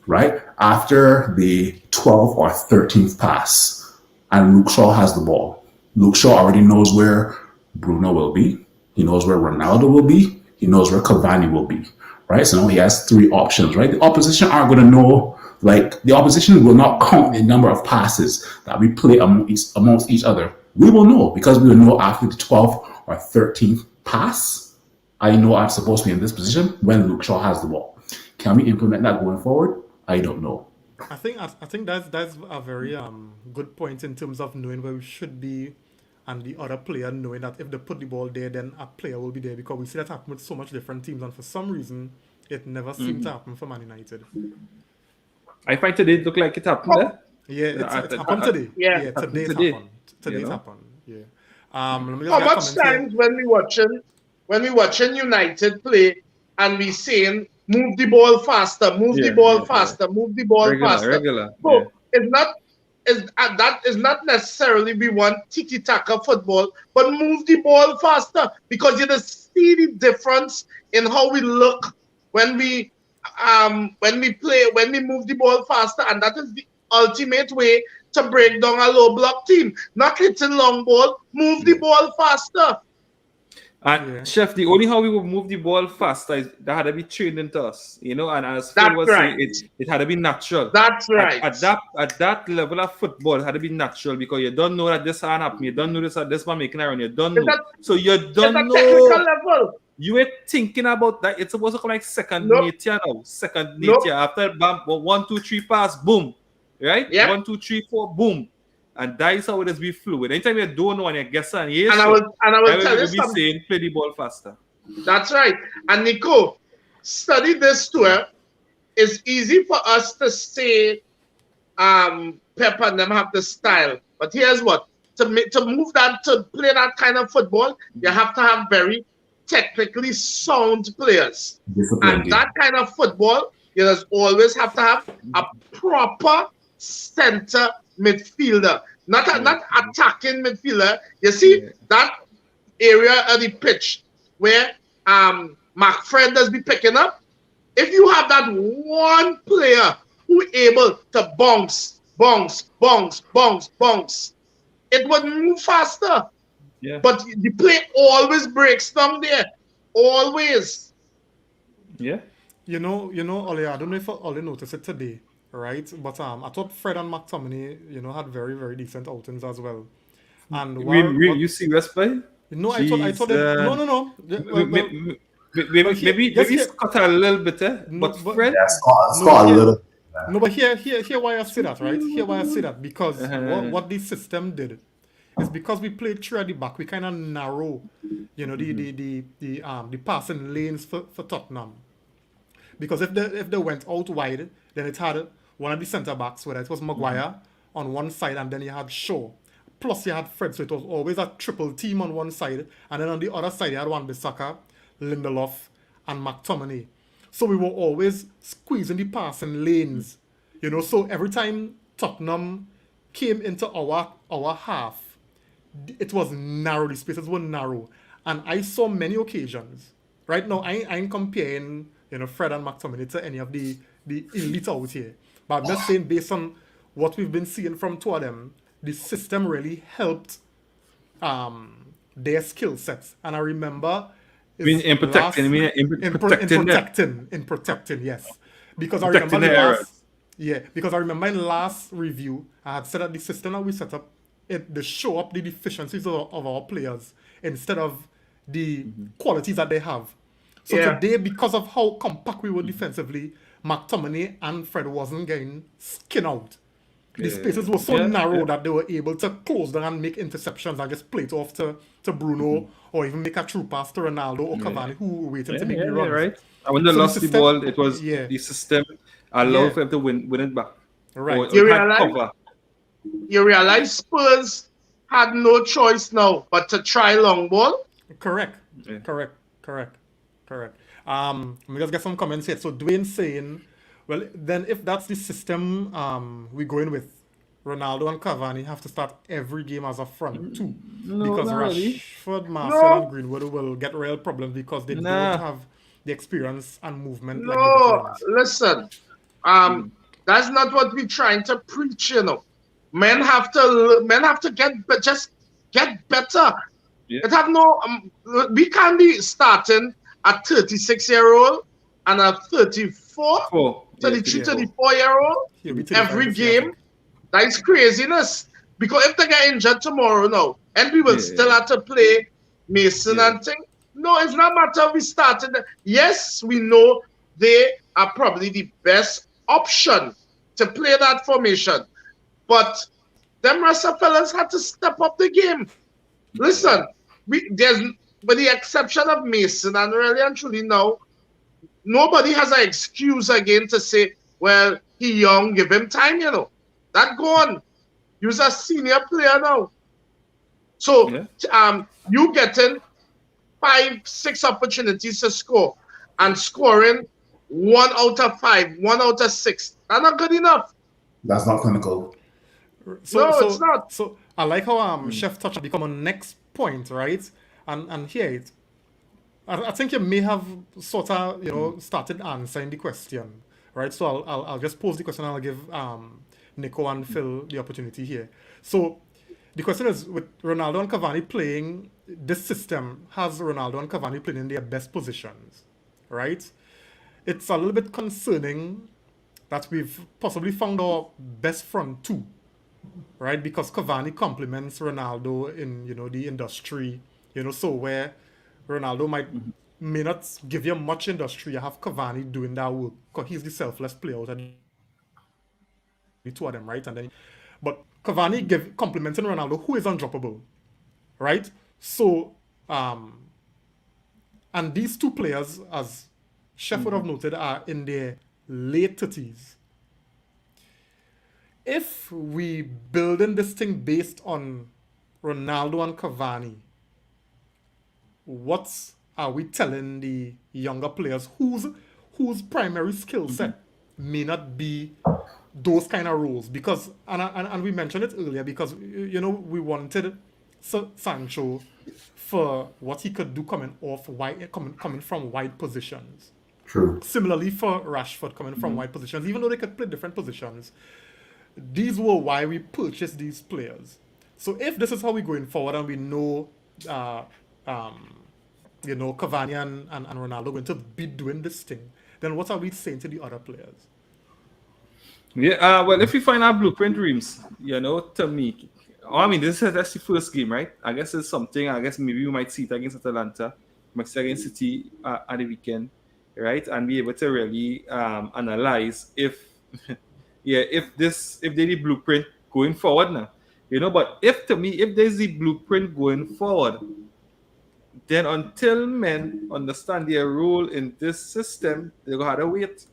right? After the 12th or 13th pass, and Luke Shaw has the ball. Luke Shaw already knows where Bruno will be. He knows where Ronaldo will be. He knows where Cavani will be, right? So now he has 3 options, right? The opposition aren't going to know, like, the opposition will not count the number of passes that we play amongst each other. We will know because we will know after the 12th or 13th pass, I know I'm supposed to be in this position when Luke Shaw has the ball. Can we implement that going forward? I don't know. I think that's a very good point in terms of knowing where we should be and the other player knowing that if they put the ball there, then a player will be there, because we see that happen with so much different teams, and for some reason, it never seemed to happen for Man United. I find today it look like it happened there. Yeah, it's happened today. Yeah. Today it's Today, happened. Today it's know? happened. Yeah. Let me just How get much comments here. times when we watching United play and we saying move the ball faster, move the ball faster, move the ball faster. Regular. So that is not necessarily we want tiki-taka football, but move the ball faster, because you just see the difference in how we look when we play, when we move the ball faster, and that is the ultimate way to break down a low block team. Not hitting long ball, move the ball faster. And Chef, the only how we would move the ball faster is that had to be trained into us, and as Phil was saying, it had to be natural. That's right. At that level of football, it had to be natural, because you don't know that this had happened. You don't know this man making a run. You don't know. So you don't know. Technical level. You were thinking about that. It's supposed to come like second nature now. Second nature. After bam, 1, 2, 3 pass, boom. Right? Yeah. 1, 2, 3, 4, boom. And that is how it is be fluid. Anytime you don't know and you guess and I will tell you something. Saying play the ball faster. That's right. And Nico, study this tour. It's easy for us to say Pep and them have the style. But here's what. To move that, to play that kind of football, you have to have very technically sound players. And that kind of football, you just always have to have a proper center midfielder, not attacking midfielder. You see that area of the pitch where McFred does be picking up. If you have that one player who able to bounce, it would move faster. Yeah. But the play always breaks down there. Always. Yeah. You know, Ole, I don't know if Ole noticed it today, right? But I thought Fred and McTominay, had very, very decent outings as well. And you see play? No, I thought no. Maybe it's cut a little bit, but Fred. Scott a little. No, but here why I say that, right? Here why I say that, because what the system did is, because we played through at the back, we kind of narrow, the passing lanes for Tottenham. Because if they went out wide, then it had one of the centre backs, whether it was Maguire on one side, and then you had Shaw. Plus you had Fred, so it was always a triple team on one side, and then on the other side you had Wan-Bissaka, Lindelof, and McTominay. So we were always squeezing the passing lanes, So every time Tottenham came into our half, it was narrow. The spaces were narrow, and I saw many occasions. Right now, I ain't comparing, Fred and McTominay to any of the elite out here, but I'm just saying, based on what we've been seeing from two of them, the system really helped their skill sets. And I remember in protecting, yes. Because I remember in the last review, I had said that the system that we set up, they show up the deficiencies of our players instead of the qualities that they have. So today, because of how compact we were defensively, McTominay and Fred wasn't getting skin out. The spaces were so narrow that they were able to close down and make interceptions and just play it off to Bruno, or even make a true pass to Ronaldo or Cavani, who were waiting to make the runs. Right. And when they lost the ball, it was the system allowed for them to win it back. Right. You realize Spurs had no choice now but to try long ball? Correct. Let me just get some comments here. So Dwayne saying, well, then if that's the system we're going with, Ronaldo and Cavani have to start every game as a front two. Because Rashford, Marcel, and Greenwood will get real problems because they don't have the experience and movement. Listen. That's not what we're trying to preach, Men have to get better. Yeah. It have no. We can't be starting a 36-year-old and a 34, 33, 34-year-old every game. That is craziness. Because if they get injured tomorrow now, and we will still have to play Mason and thing. No, it's not matter we started. Yes, we know they are probably the best option to play that formation. But them rest of fellas had to step up the game. Listen, there's, with the exception of Mason and really and truly now, nobody has an excuse again to say, well, he young, give him time, you know. That go on. You're a senior player now. So Yeah. you getting 5, 6 opportunities to score and scoring 1 out of 5, 1 out of 6. That's not good enough. That's not clinical. So No, it's so not. so I like how Chef touched become a next point, right? And here it. I think you may have sort of started answering the question, right? So I'll just pose the question and I'll give Nico and Phil the opportunity here. So the question is, with Ronaldo and Cavani playing, this system has Ronaldo and Cavani playing in their best positions, right? It's a little bit concerning that we've possibly found our best front two, right? Because Cavani complements Ronaldo in the industry, so where Ronaldo may not give you much industry, you have Cavani doing that work because he's the selfless player out of the two of them, right? But Cavani complementing Ronaldo, who is undroppable, right? So and these two players, as Chef would have noted, are in their late 30s. If we building this thing based on Ronaldo and Cavani, what are we telling the younger players whose primary skill set may not be those kind of roles? Because and we mentioned it earlier, because we wanted Sancho for what he could do coming from wide positions. True. Similarly for Rashford coming from wide positions, even though they could play different positions. These were why we purchased these players. So if this is how we're going forward, and we know, Cavani and Ronaldo going to be doing this thing, then what are we saying to the other players? Yeah, well, if we find our blueprint dreams, to me, that's the first game, right? I guess it's something. I guess maybe we might see it against Atalanta, might see it against City at the weekend, right? And be able to really analyze if if they the blueprint going forward now, But if there's the blueprint going forward, then until men understand their role in this system, they're gonna have to wait.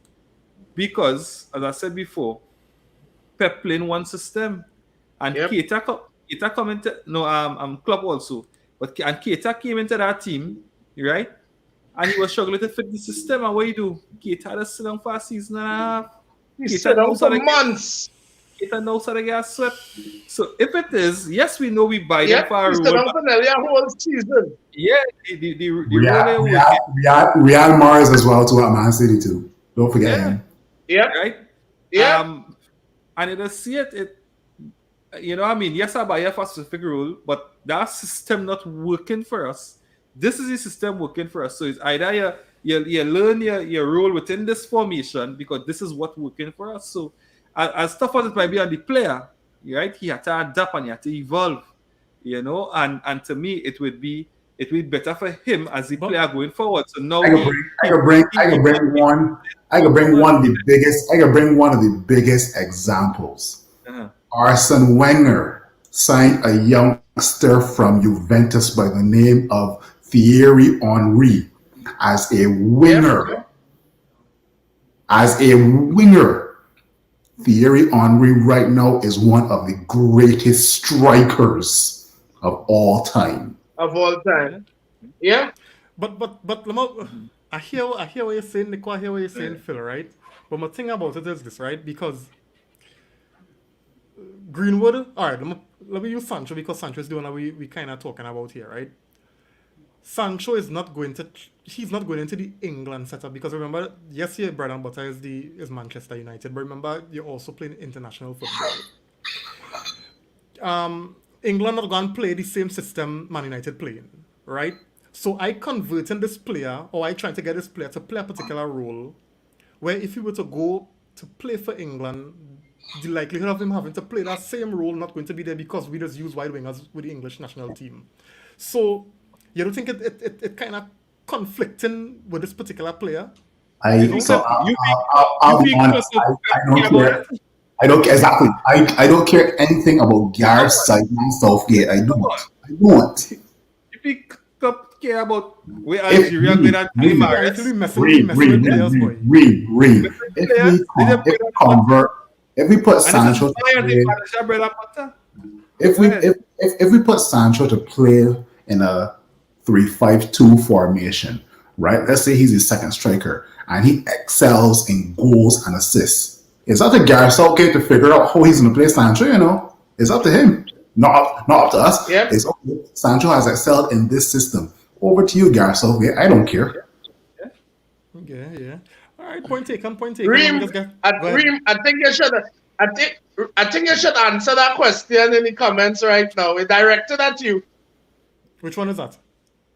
Because, as I said before, Pep playing one system, and Yep. Keita come into Klopp also, and Keita came into that team, right? And he was struggling to fit the system. And what you do? Keita had to sit down for a season and a half. He sit down for months. Keita knows how to get swept. So if it is, yes, we know we buy them Yep, for a he sit role. down for nearly a whole season. Yeah, the role they work Real Mars as well too at Man City too. Don't forget him. Yep. right? Yeah. And it does see it. Yes, I buy a specific rule, but that system not working for us. This is the system working for us. So it's either you learn your role within this formation because this is what working for us. So as tough as it might be on the player, right? He had to adapt and he had to evolve, And to me, it would be better for him as the player going forward. So now I could bring one of the biggest examples. Uh-huh. Arsene Wenger signed a youngster from Juventus by the name of Thierry Henry as a winger. As a winger, Thierry Henry right now is one of the greatest strikers of all time. Of all time. Yeah. But Lamar, I hear what you're saying, Nico. I hear what you're saying, Phil. Right? But my thing about it is this, right? Because Greenwood. All right, let me use Sancho because Sancho is the one that we kind of talking about here, right? Sancho is not going to. He's not going into the England setup because remember, yes, your bread and butter is Manchester United, but remember you're also playing international football. England not going to play the same system Man United playing, right? So I converting this player, or I trying to get this player to play a particular role, where if he were to go to play for England, the likelihood of him having to play that same role not going to be there because we just use wide wingers with the English national team. So you don't think it kind of conflicting with this particular player? I don't care anything about Gareth Southgate. I don't. I don't. If he care about where Algeria going at I feel we messing with players, boy. Read. players, they just If play we that convert, if we put and this is Sancho to Bayern the play, Parisha bread and butter. if Go we ahead. if we put Sancho to play in a 3-5-2 formation, right? Let's say he's his second striker and he excels in goals and assists. It's up to Gareth Southgate to figure out how he's going to play Sancho. It's up to him, not up to us. Yep. It's up to Sancho has excelled in this system. Over to you, Gareth Southgate. I don't care. Yeah. All right, point taken. Reem, Go ahead. I think you should. I think you should answer that question in the comments right now. We directed at you. Which one is that?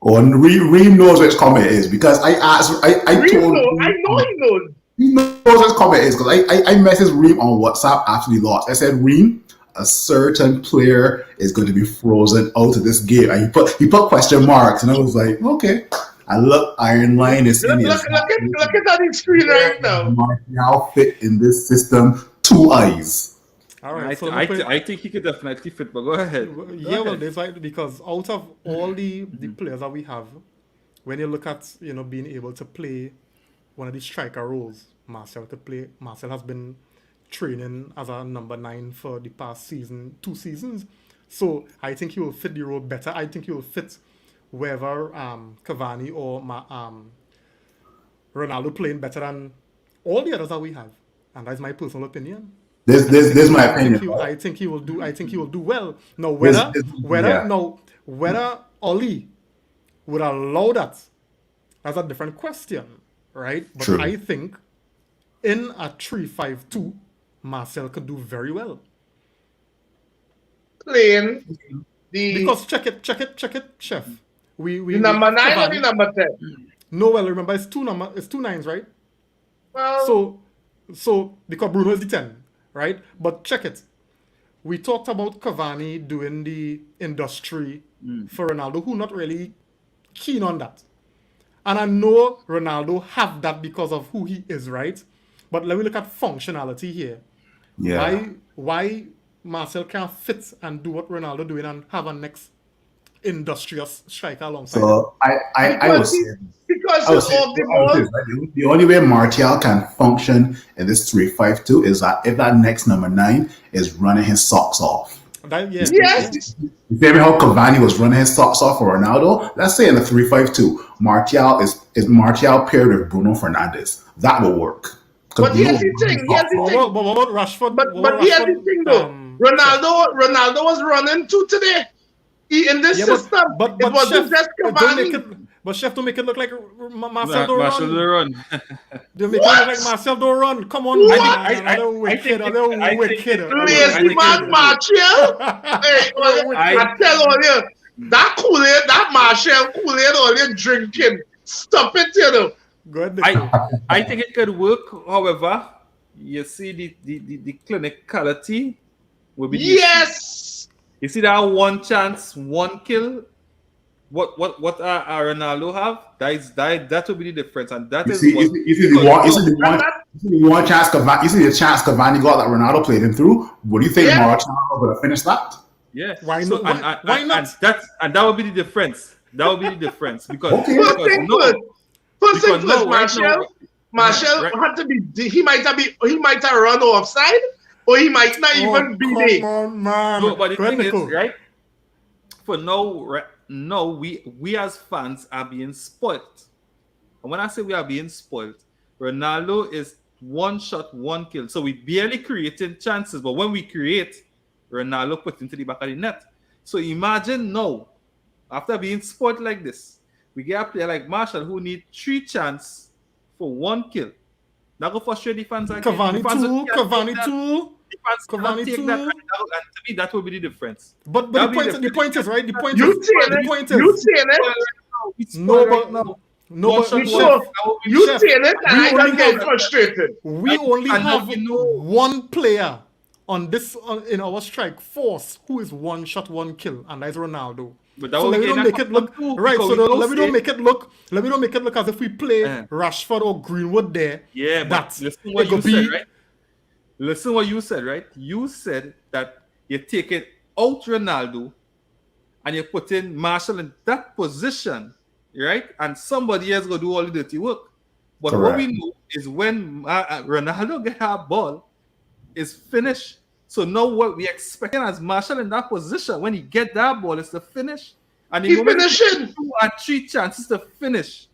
Oh, and Reem knows which comment it is because I asked. I Reem told. knows. I know he knows. He knows which comment it is because I messaged Reem on WhatsApp after we lost. I said, Reem, a certain player is going to be frozen out of this game, and he put question marks, and I was like, okay. And look, Iron Line is in Look at that on screen right now. Martial fit in this system. 2 eyes. All right, I think he could definitely fit, but go ahead. Well, there's like because out of all the players that we have, when you look at being able to play one of the striker roles, Martial has been training as a number 9 for the past 2 seasons. So I think he will fit the role better. I think he will fit wherever Cavani or Ronaldo playing better than all the others that we have, and that's my personal opinion. This is my opinion. I think he will do well. Now whether Oli would allow that, that's a different question, right? But True. I think in a 3-5-2, Marcel could do very well. Playing Because check it, chef. We the number 9 or the number 10? No, well, remember it's 2 9s, right? Well, So because Bruno is the 10, right? But check it. We talked about Cavani doing the industry for Ronaldo, who not really keen on that. And I know Ronaldo have that because of who he is, right? But let me look at functionality here. Yeah. Why Marcel can't fit and do what Ronaldo doing and have a next industrious striker alongside him? So I was saying. because he's off the ball. The only way Martial can function in this 3-5-2 is that if that next number 9 is running his socks off. Yes. You feel me? How Cavani was running his socks off for Ronaldo? Let's say in the 3-5-2, Martial is Martial paired with Bruno Fernandes. That will work. But here's the thing. What about Rashford? But here's the thing, though. Ronaldo was running too today. In this system, but it wasn't Chef, just Cavani. But Chef, to make it look like Marcel don't Martial run. run. They make it look like Marcel don't run. Come on, What? I wicked. Lazy man Martial. Hey, I tell all you, that Kool-Aid, that Martial Kool-Aid, all you drinking, stop it, Good. I think it could work. However, you see the clinicality will be Yes. You see that one chance, one kill. What Ronaldo have? That will be the difference, and that You is see what. the one chance Cavani. You see the chance Cavani got that Ronaldo played him through. What do you think Yeah. Martial would have finished that? Yeah. Why So, not? Why not? And that will be the difference. That will be the difference because Okay. First thing first, Martial right. had to be. He might have run offside, or he might not even be there. Come on, man. No, but the Go ahead, thing Nicole. is, right? For now, we as fans are being spoiled. And when I say we are being spoiled, Ronaldo is one shot, one kill. So we barely creating chances, but when we create, Ronaldo put into the back of the net. So imagine now, after being spoiled like this, we get a player like Martial who need 3 chances for 1 kill. That go frustrate the fans again. Cavani The fans too. can't Cavani take too. The fans cannot Cavani take too. that, and to me, that will be the difference. But That'll the be point is right. The point You is saying the it? point You is saying it? It's no, right but now. no, but One Chef, shot, You Chef, saying it, and we I only can get have- frustrated. we only and now have you know- one player on this in our strike force who is one shot, one kill, and that's Ronaldo. But that So will let me gain don't that make it look confidence too, right. because So we let me know don't make it look. Let me don't make it look as if we play Uh-huh. Rashford or Greenwood there. Yeah, but that listen what it you could said, be- right? Listen what you said, right? You said that you're taking out Ronaldo and you put in Marshall in that position, right? And somebody else go do all the dirty work. But what we Correct. know is when Ronaldo get a ball, is finished. So now what we expecting as Marshall in that position, when he get that ball, is to finish. And the He moment he finishing. get 2 or 3 chances to finish,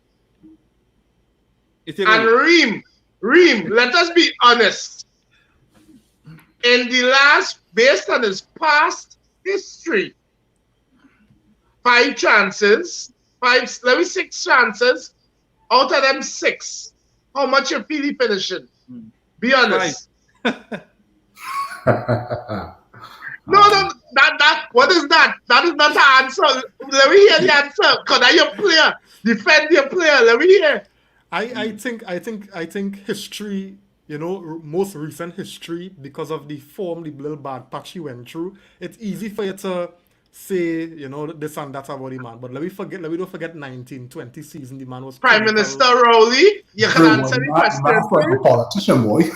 it take And away. Reem, let us be honest. In the last, based on his past history, 5 chances, 6 chances, out of them 6. How much you feel he finishing? Be honest. No, that what is that? That is not the answer. Let me hear the answer. Because I'm your player. Defend your player. Let me hear. I think history, you know, most recent history, because of the form, the little bad patch he went through, it's easy for you to say, you know, this and that about the man. But let me don't forget 1920 season, the man was Prime clinical. Minister Rowley, you can Bro, answer the not question, for a please. politician, boy. You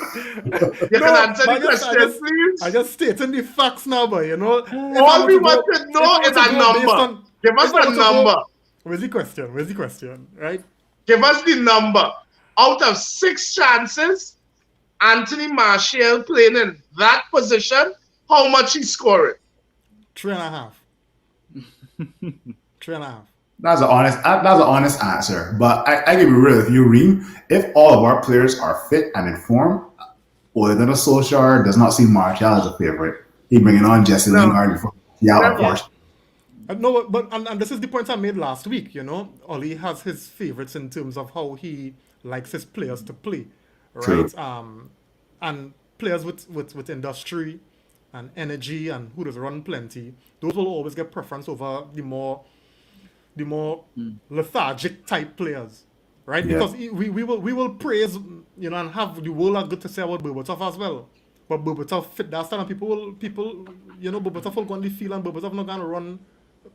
can answer but the question, please. I just stating the facts now, but you know, All we want to know is a number. Give us the number. Where's the question? Right? Give us the number. Out of 6 chances, Anthony Martial playing in that position, how much he scoring? 3.5. 3.5. That's an honest answer. But I can be real with you, Reem. If all of our players are fit and in form, Ole Gunnar Solskjaer does not see Martial as a favorite. He bringing on Jesse Lingard before. Yeah, of course. No, but and this is the point I made last week. You know, Oli has his favorites in terms of how he likes his players to play, right? True. And players with industry and energy and who does run plenty, those will always get preference over the more lethargic type players, right? Yeah. Because we will praise, you know, and have the world are good to say about Berbatov as well. But Berbatov fit that style, and people, you know, Berbatov will go on the field and Berbatov not gonna run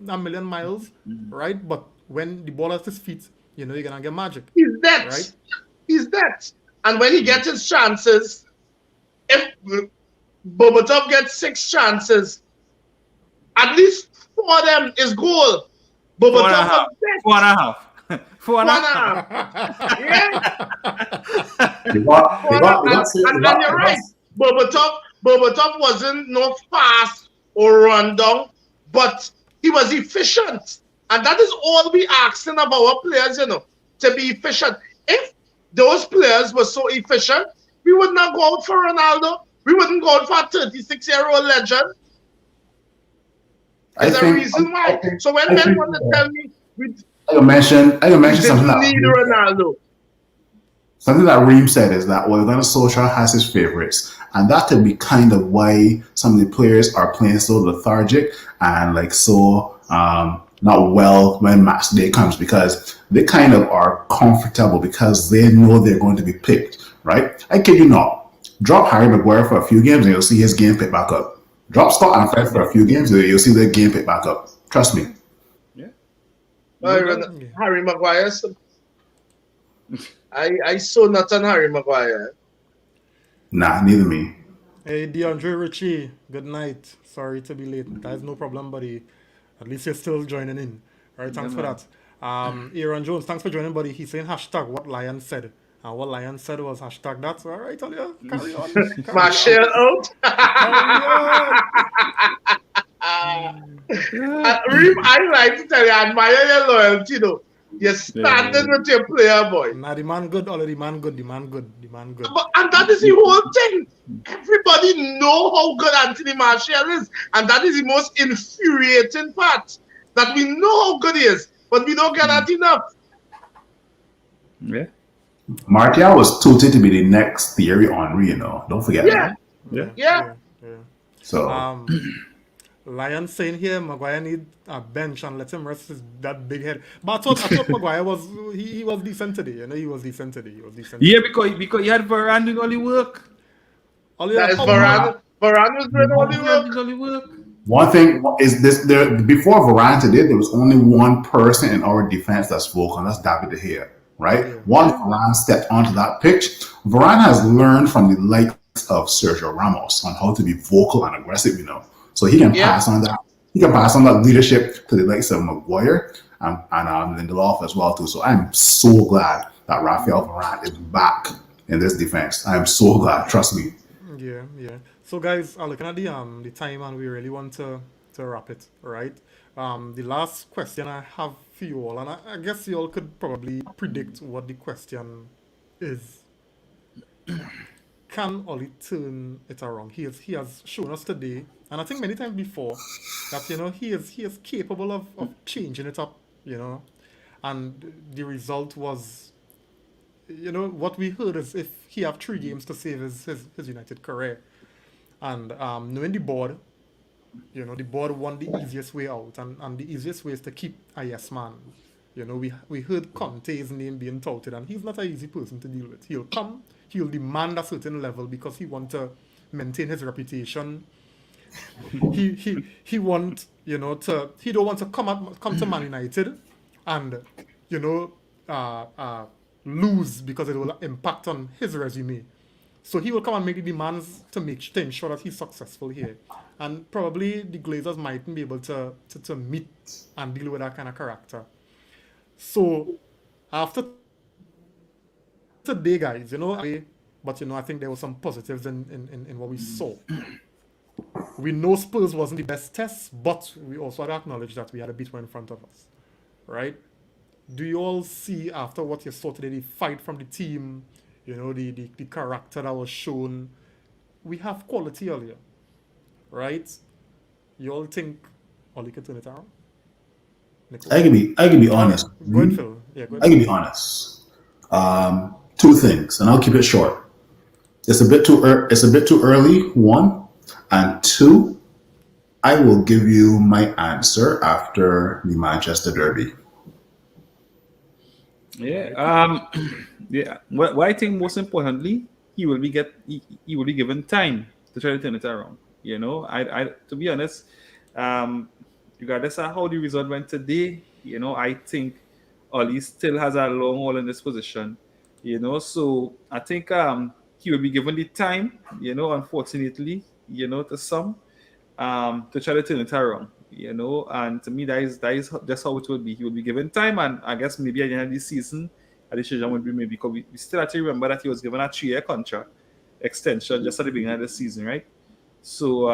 a million miles, right? But when the ball at his feet, you know, you're gonna get magic. He's that. Right? He's that. And when he gets his chances, if Berbatov gets 6 chances, at least 4 of them is goal. Berbatov was dead. 4.5. 4.5. Yeah. You got And you're right. Berbatov wasn't no fast or run down, but he was efficient. And that is all we asking of our players, you know, to be efficient. If those players were so efficient, we would not go out for Ronaldo. We wouldn't go out for a 36-year-old legend. There's a reason why. So when men want to tell me I can mention something didn't need Ronaldo. Something that Reem said is that Ole Gunnar Solskjaer has his favorites, and that could be kind of why some of the players are playing so lethargic and like so not well when match day comes, because they kind of are comfortable because they know they're going to be picked, right? I kid you not. Drop Harry Maguire for a few games and you'll see his game pick back up. Drop Scott and Fred for a few games and you'll see their game pick back up. Trust me. Yeah. Harry Maguire. I saw not on Harry Maguire. Nah, neither me. Hey, DeAndre Ritchie, good night. Sorry to be late. That is no problem, buddy. At least you're still joining in. All right, thanks for that. Aaron Jones, thanks for joining, buddy. He's saying hashtag what Lion said. And what Lion said was hashtag that. All right, Talia, carry on. Martial out. Reem, I like to tell you, I admire your loyalty, though. You're standing with your player, boy. Nah, the man good, the man good. And that is the whole thing. Everybody know how good Anthony Martial is. And that is the most infuriating part. That we know how good he is, but we don't get that enough. Yeah. Martial was touted to be the next Thierry Henry, you know. Don't forget that. Yeah. So Lion saying here, Maguire need a bench and let him rest that big head. But I thought Maguire was he was decent today. You know, he was decent today. Yeah, because he had Varane doing all the work. That is Varane. Varane was doing all the work. one thing is this: before Varane today, there was only one person in our defense that's vocal, and that's David De Gea. Right? Yeah. Once Varane stepped onto that pitch, Varane has learned from the likes of Sergio Ramos on how to be vocal and aggressive, you know. So he can pass on that. he can pass on that leadership to the likes of Maguire and Lindelof as well too. So I'm so glad that Rafael Varane is back in this defense. I'm so glad. Trust me. Yeah, yeah. So guys, looking at the time, and we really want to wrap it, right? The last question I have for you all, and I guess you all could probably predict what the question is. Can Ollie turn it around? He has shown us today, and I think many times before, that he is capable of changing it up, and the result was, what we heard is if he have 3 games to save his United career, and knowing the board, the board want the easiest way out, and the easiest way is to keep a yes man. We heard Conte's name being touted, and he's not an easy person to deal with. He'll come, he'll demand a certain level because he want to maintain his reputation. He want he don't want to come to Man United and lose because it will impact on his resume. So he will come and make the demands to ensure that he's successful here. And probably the Glazers mightn't be able to meet and deal with that kind of character. So after today, guys, but I think there were some positives in what we saw. We know Spurs wasn't the best test, but we also had to acknowledge that we had a beat one in front of us. Right? Do you all see, after what you saw today, the fight from the team, the character that was shown? We have quality earlier, right? You all think Oli can turn it around? I can be honest. Go ahead, Phil. Yeah, go ahead. I can be honest. 2 things, and I'll keep it short. It's a bit too early. 1, and 2. I will give you my answer after the Manchester Derby. Yeah. Yeah. What I think most importantly, he will be given time to try to turn it around. I to be honest, regardless of how the result went today, I think Oli still has a long haul in this position. So I think he will be given the time, unfortunately, to some, to try to turn it around. And to me that is just how it will be. He will be given time, and I guess maybe at the end of this season a decision would be made, because we still have to remember that he was given a 3-year contract extension just at the beginning of the season, right? So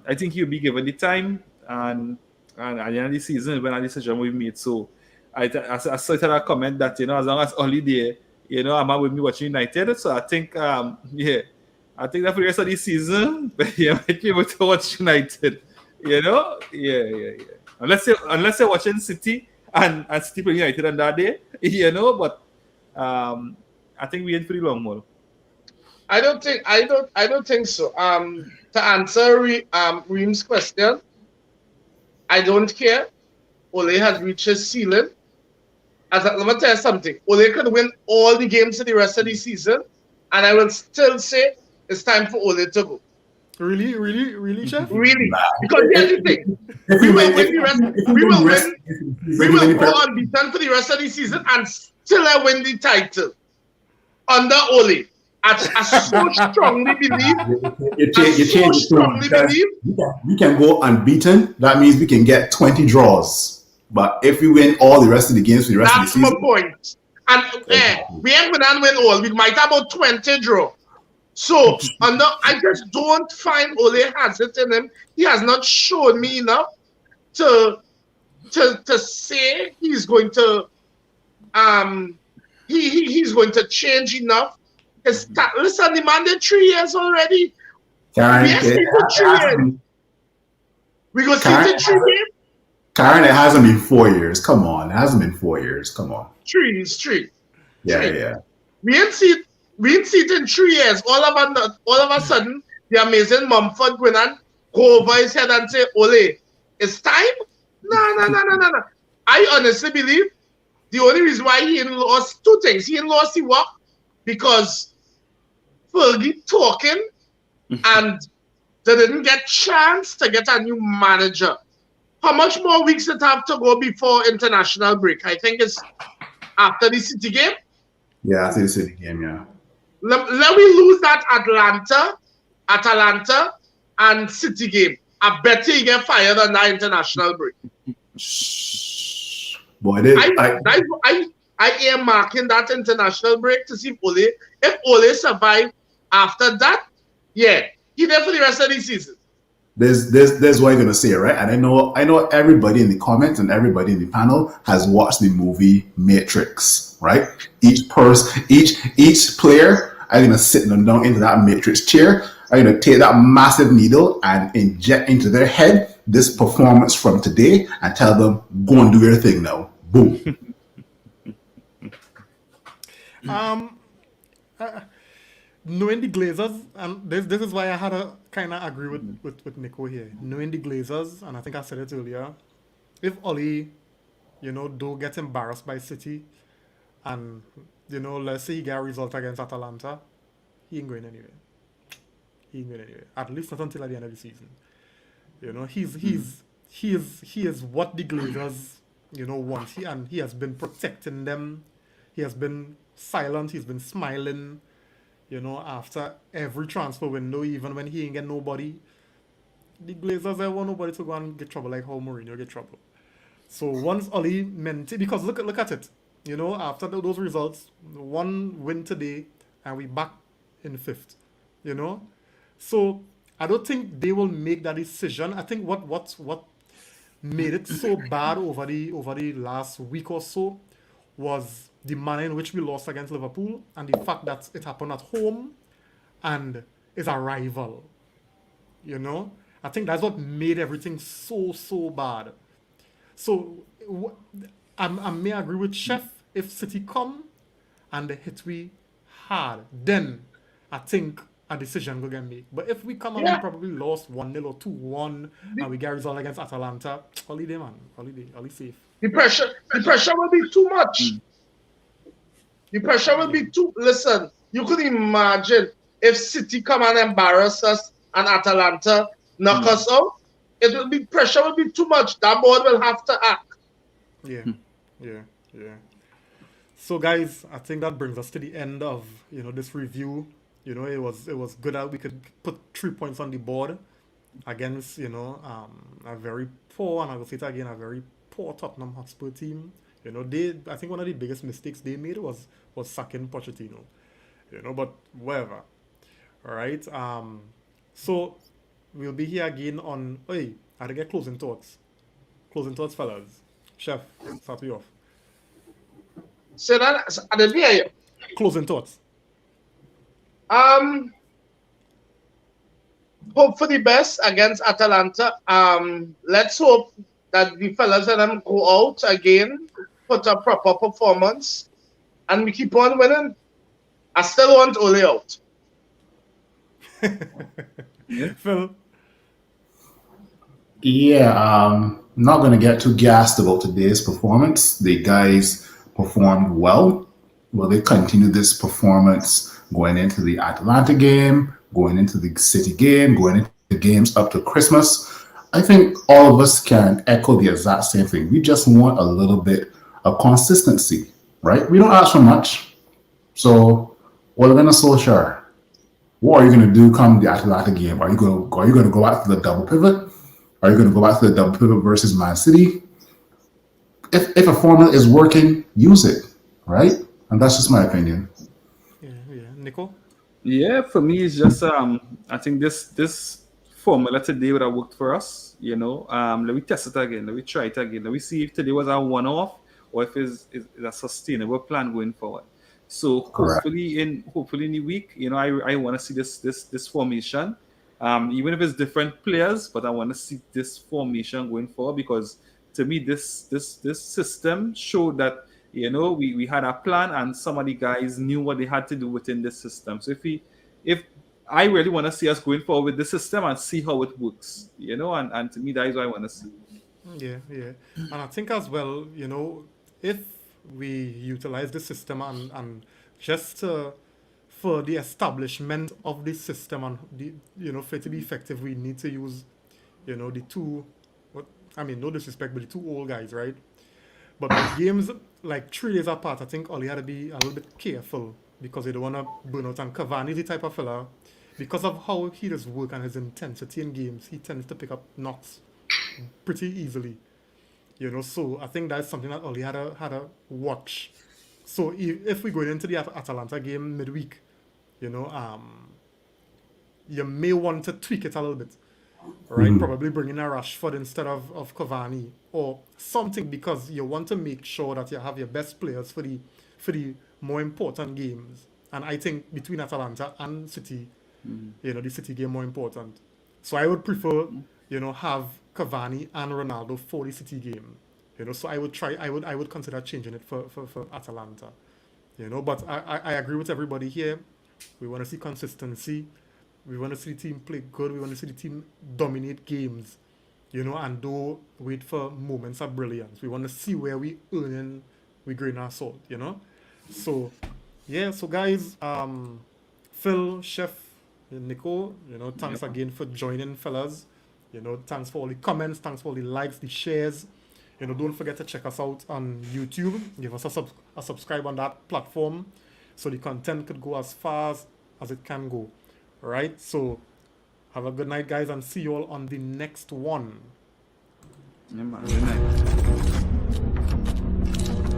I think he'll be given the time, and at the end of the season when a decision will be made. So I saw a comment that as long as Oli there, I'm with me watching United. So I think I think that for the rest of the season, you might be able to watch United. Yeah. Unless you're watching City and City playing United on that day, But I think we're in for the long haul. I don't think so. To answer Reem's question, I don't care. Ole has reached his ceiling. Let me tell you something. Ole can win all the games for the rest of the season, and I will still say it's time for Ole to go. Really, Chef? Really, because here's the thing: we will win the rest. We will go unbeaten for the rest of the season and still win the title under Ole. I so strongly believe. We can go unbeaten. That means we can get 20 draws. But if we win all the rest of the games for the rest of the season, that's my point. And we ain't gonna win all. We might have about 20 draw. So I just don't find Ole has it in him. He has not shown me enough to say he's going to he's going to change enough. Listen, the man did 3 years already. Karen, we go see 3 years. Karen, it hasn't been 4 years. Come on, it hasn't been 4 years. Come on. 3. Yeah. We ain't see it in 3 years. All of a sudden, the amazing Mumford Gwinan go over his head and say, Ole, it's time? No. I honestly believe the only reason why he lost 2 things. He lost the work because Fergie talking and they didn't get chance to get a new manager. How much more weeks it have to go before international break? I think it's after the City game. Yeah, after the City game, yeah. Let we lose that Atalanta and City game. I bet he get fired on that international break. Boy, I am marking that international break to see if Ole survive after that. Yeah, he there for the rest of the season. there's what you're gonna say, right? And I know everybody in the comments and everybody in the panel has watched the movie Matrix, right? Each player are gonna sit them down into that Matrix chair, are gonna take that massive needle and inject into their head this performance from today and tell them, go and do your thing now. Boom. Knowing the Glazers, and this is why I had to kind of agree with Nico here. Knowing the Glazers, and I think I said it earlier, if Oli, don't get embarrassed by City, and, let's say he get a result against Atalanta, he ain't going anywhere. He ain't going anywhere. At least not until at the end of the season. He is what the Glazers, want. He has been protecting them. He has been silent. He's been smiling. After every transfer window, even when he ain't get nobody, the Glazers they want nobody to go and get trouble like how Mourinho get trouble. So once Oli meant it, because look at it, after those results, one win today, and we back in fifth, So I don't think they will make that decision. I think what made it so bad over the last week or so was the manner in which we lost against Liverpool and the fact that it happened at home and is a rival. I think that's what made everything so bad. So I may agree with Chef, if City come and they hit we hard, then I think a decision will get made. But if we come and we probably lost 1-0 or 2-1 and we get a result against Atalanta, holiday man, holiday safe. The pressure will be too much. The pressure will be too. Listen, you could imagine if City come and embarrass us and Atalanta knock us out. Pressure will be too much. That board will have to act. Yeah. So guys, I think that brings us to the end of this review. It was good that we could put 3 points on the board against a very poor, and I will say it again, a very poor Tottenham Hotspur team. I think one of the biggest mistakes they made was sacking Pochettino. But whatever. All right. So we'll be here again on. Hey, I had to get closing thoughts. Closing thoughts, fellas. Chef, start me off. So that I didn't hear you. Closing thoughts. Hope for the best against Atalanta. Let's hope that the fellas and them go out again, put a proper performance, and we keep on winning. I still want Ole out. Phil. Yeah, not going to get too gassed about today's performance. The guys performed well. Will they continue this performance going into the Atlanta game, going into the City game, going into the games up to Christmas? I think all of us can echo the exact same thing. We just want a little bit of consistency, right? We don't ask for much. So, Ole Gunnar Solskjaer, what are you going to do come the Atlanta game? Are you going to go back to the double pivot? Are you going to go back to the double pivot versus Man City? If a formula is working, use it, right? And that's just my opinion. Yeah. Nico? Yeah, for me, it's just I think this formula today would have worked for us. Let me test it again. Let me try it again. Let me see if today was a one-off or if it's a sustainable plan going forward. So Correct. hopefully in the week, I want to see this formation. Even if it's different players, but I want to see this formation going forward, because to me this system showed that we had a plan and some of the guys knew what they had to do within this system. So if I really want to see us going forward with the system and see how it works, and to me that is what I want to see. Yeah. And I think as well, if we utilize the system and just for the establishment of the system and for it to be effective, we need to use, the two. No disrespect, but the two old guys, right? But with games like 3 days apart, I think Oli had to be a little bit careful because they don't want to burn out. And Cavani is the type of fella, because of how he does work and his intensity in games, he tends to pick up knocks pretty easily. So I think that's something that Oli had a watch. So if we go into the Atalanta game midweek, you may want to tweak it a little bit, right? Probably bring in a Rashford instead of Cavani or something, because you want to make sure that you have your best players for the more important games. And I think between Atalanta and City, the City game more important. So I would prefer, have Cavani and Ronaldo for the City game. So I would consider changing it for Atalanta. But I agree with everybody here. We want to see consistency. We want to see the team play good. We want to see the team dominate games, and don't wait for moments of brilliance. We want to see where we grain our salt, So, yeah. So, guys, Phil, Chef, Nico, thanks again for joining, fellas. Thanks for all the comments. Thanks for all the likes, the shares. Don't forget to check us out on YouTube. Give us a subscribe on that platform so the content could go as fast as it can go. All right? So have a good night, guys, and see you all on the next one. Yeah, man. Good night.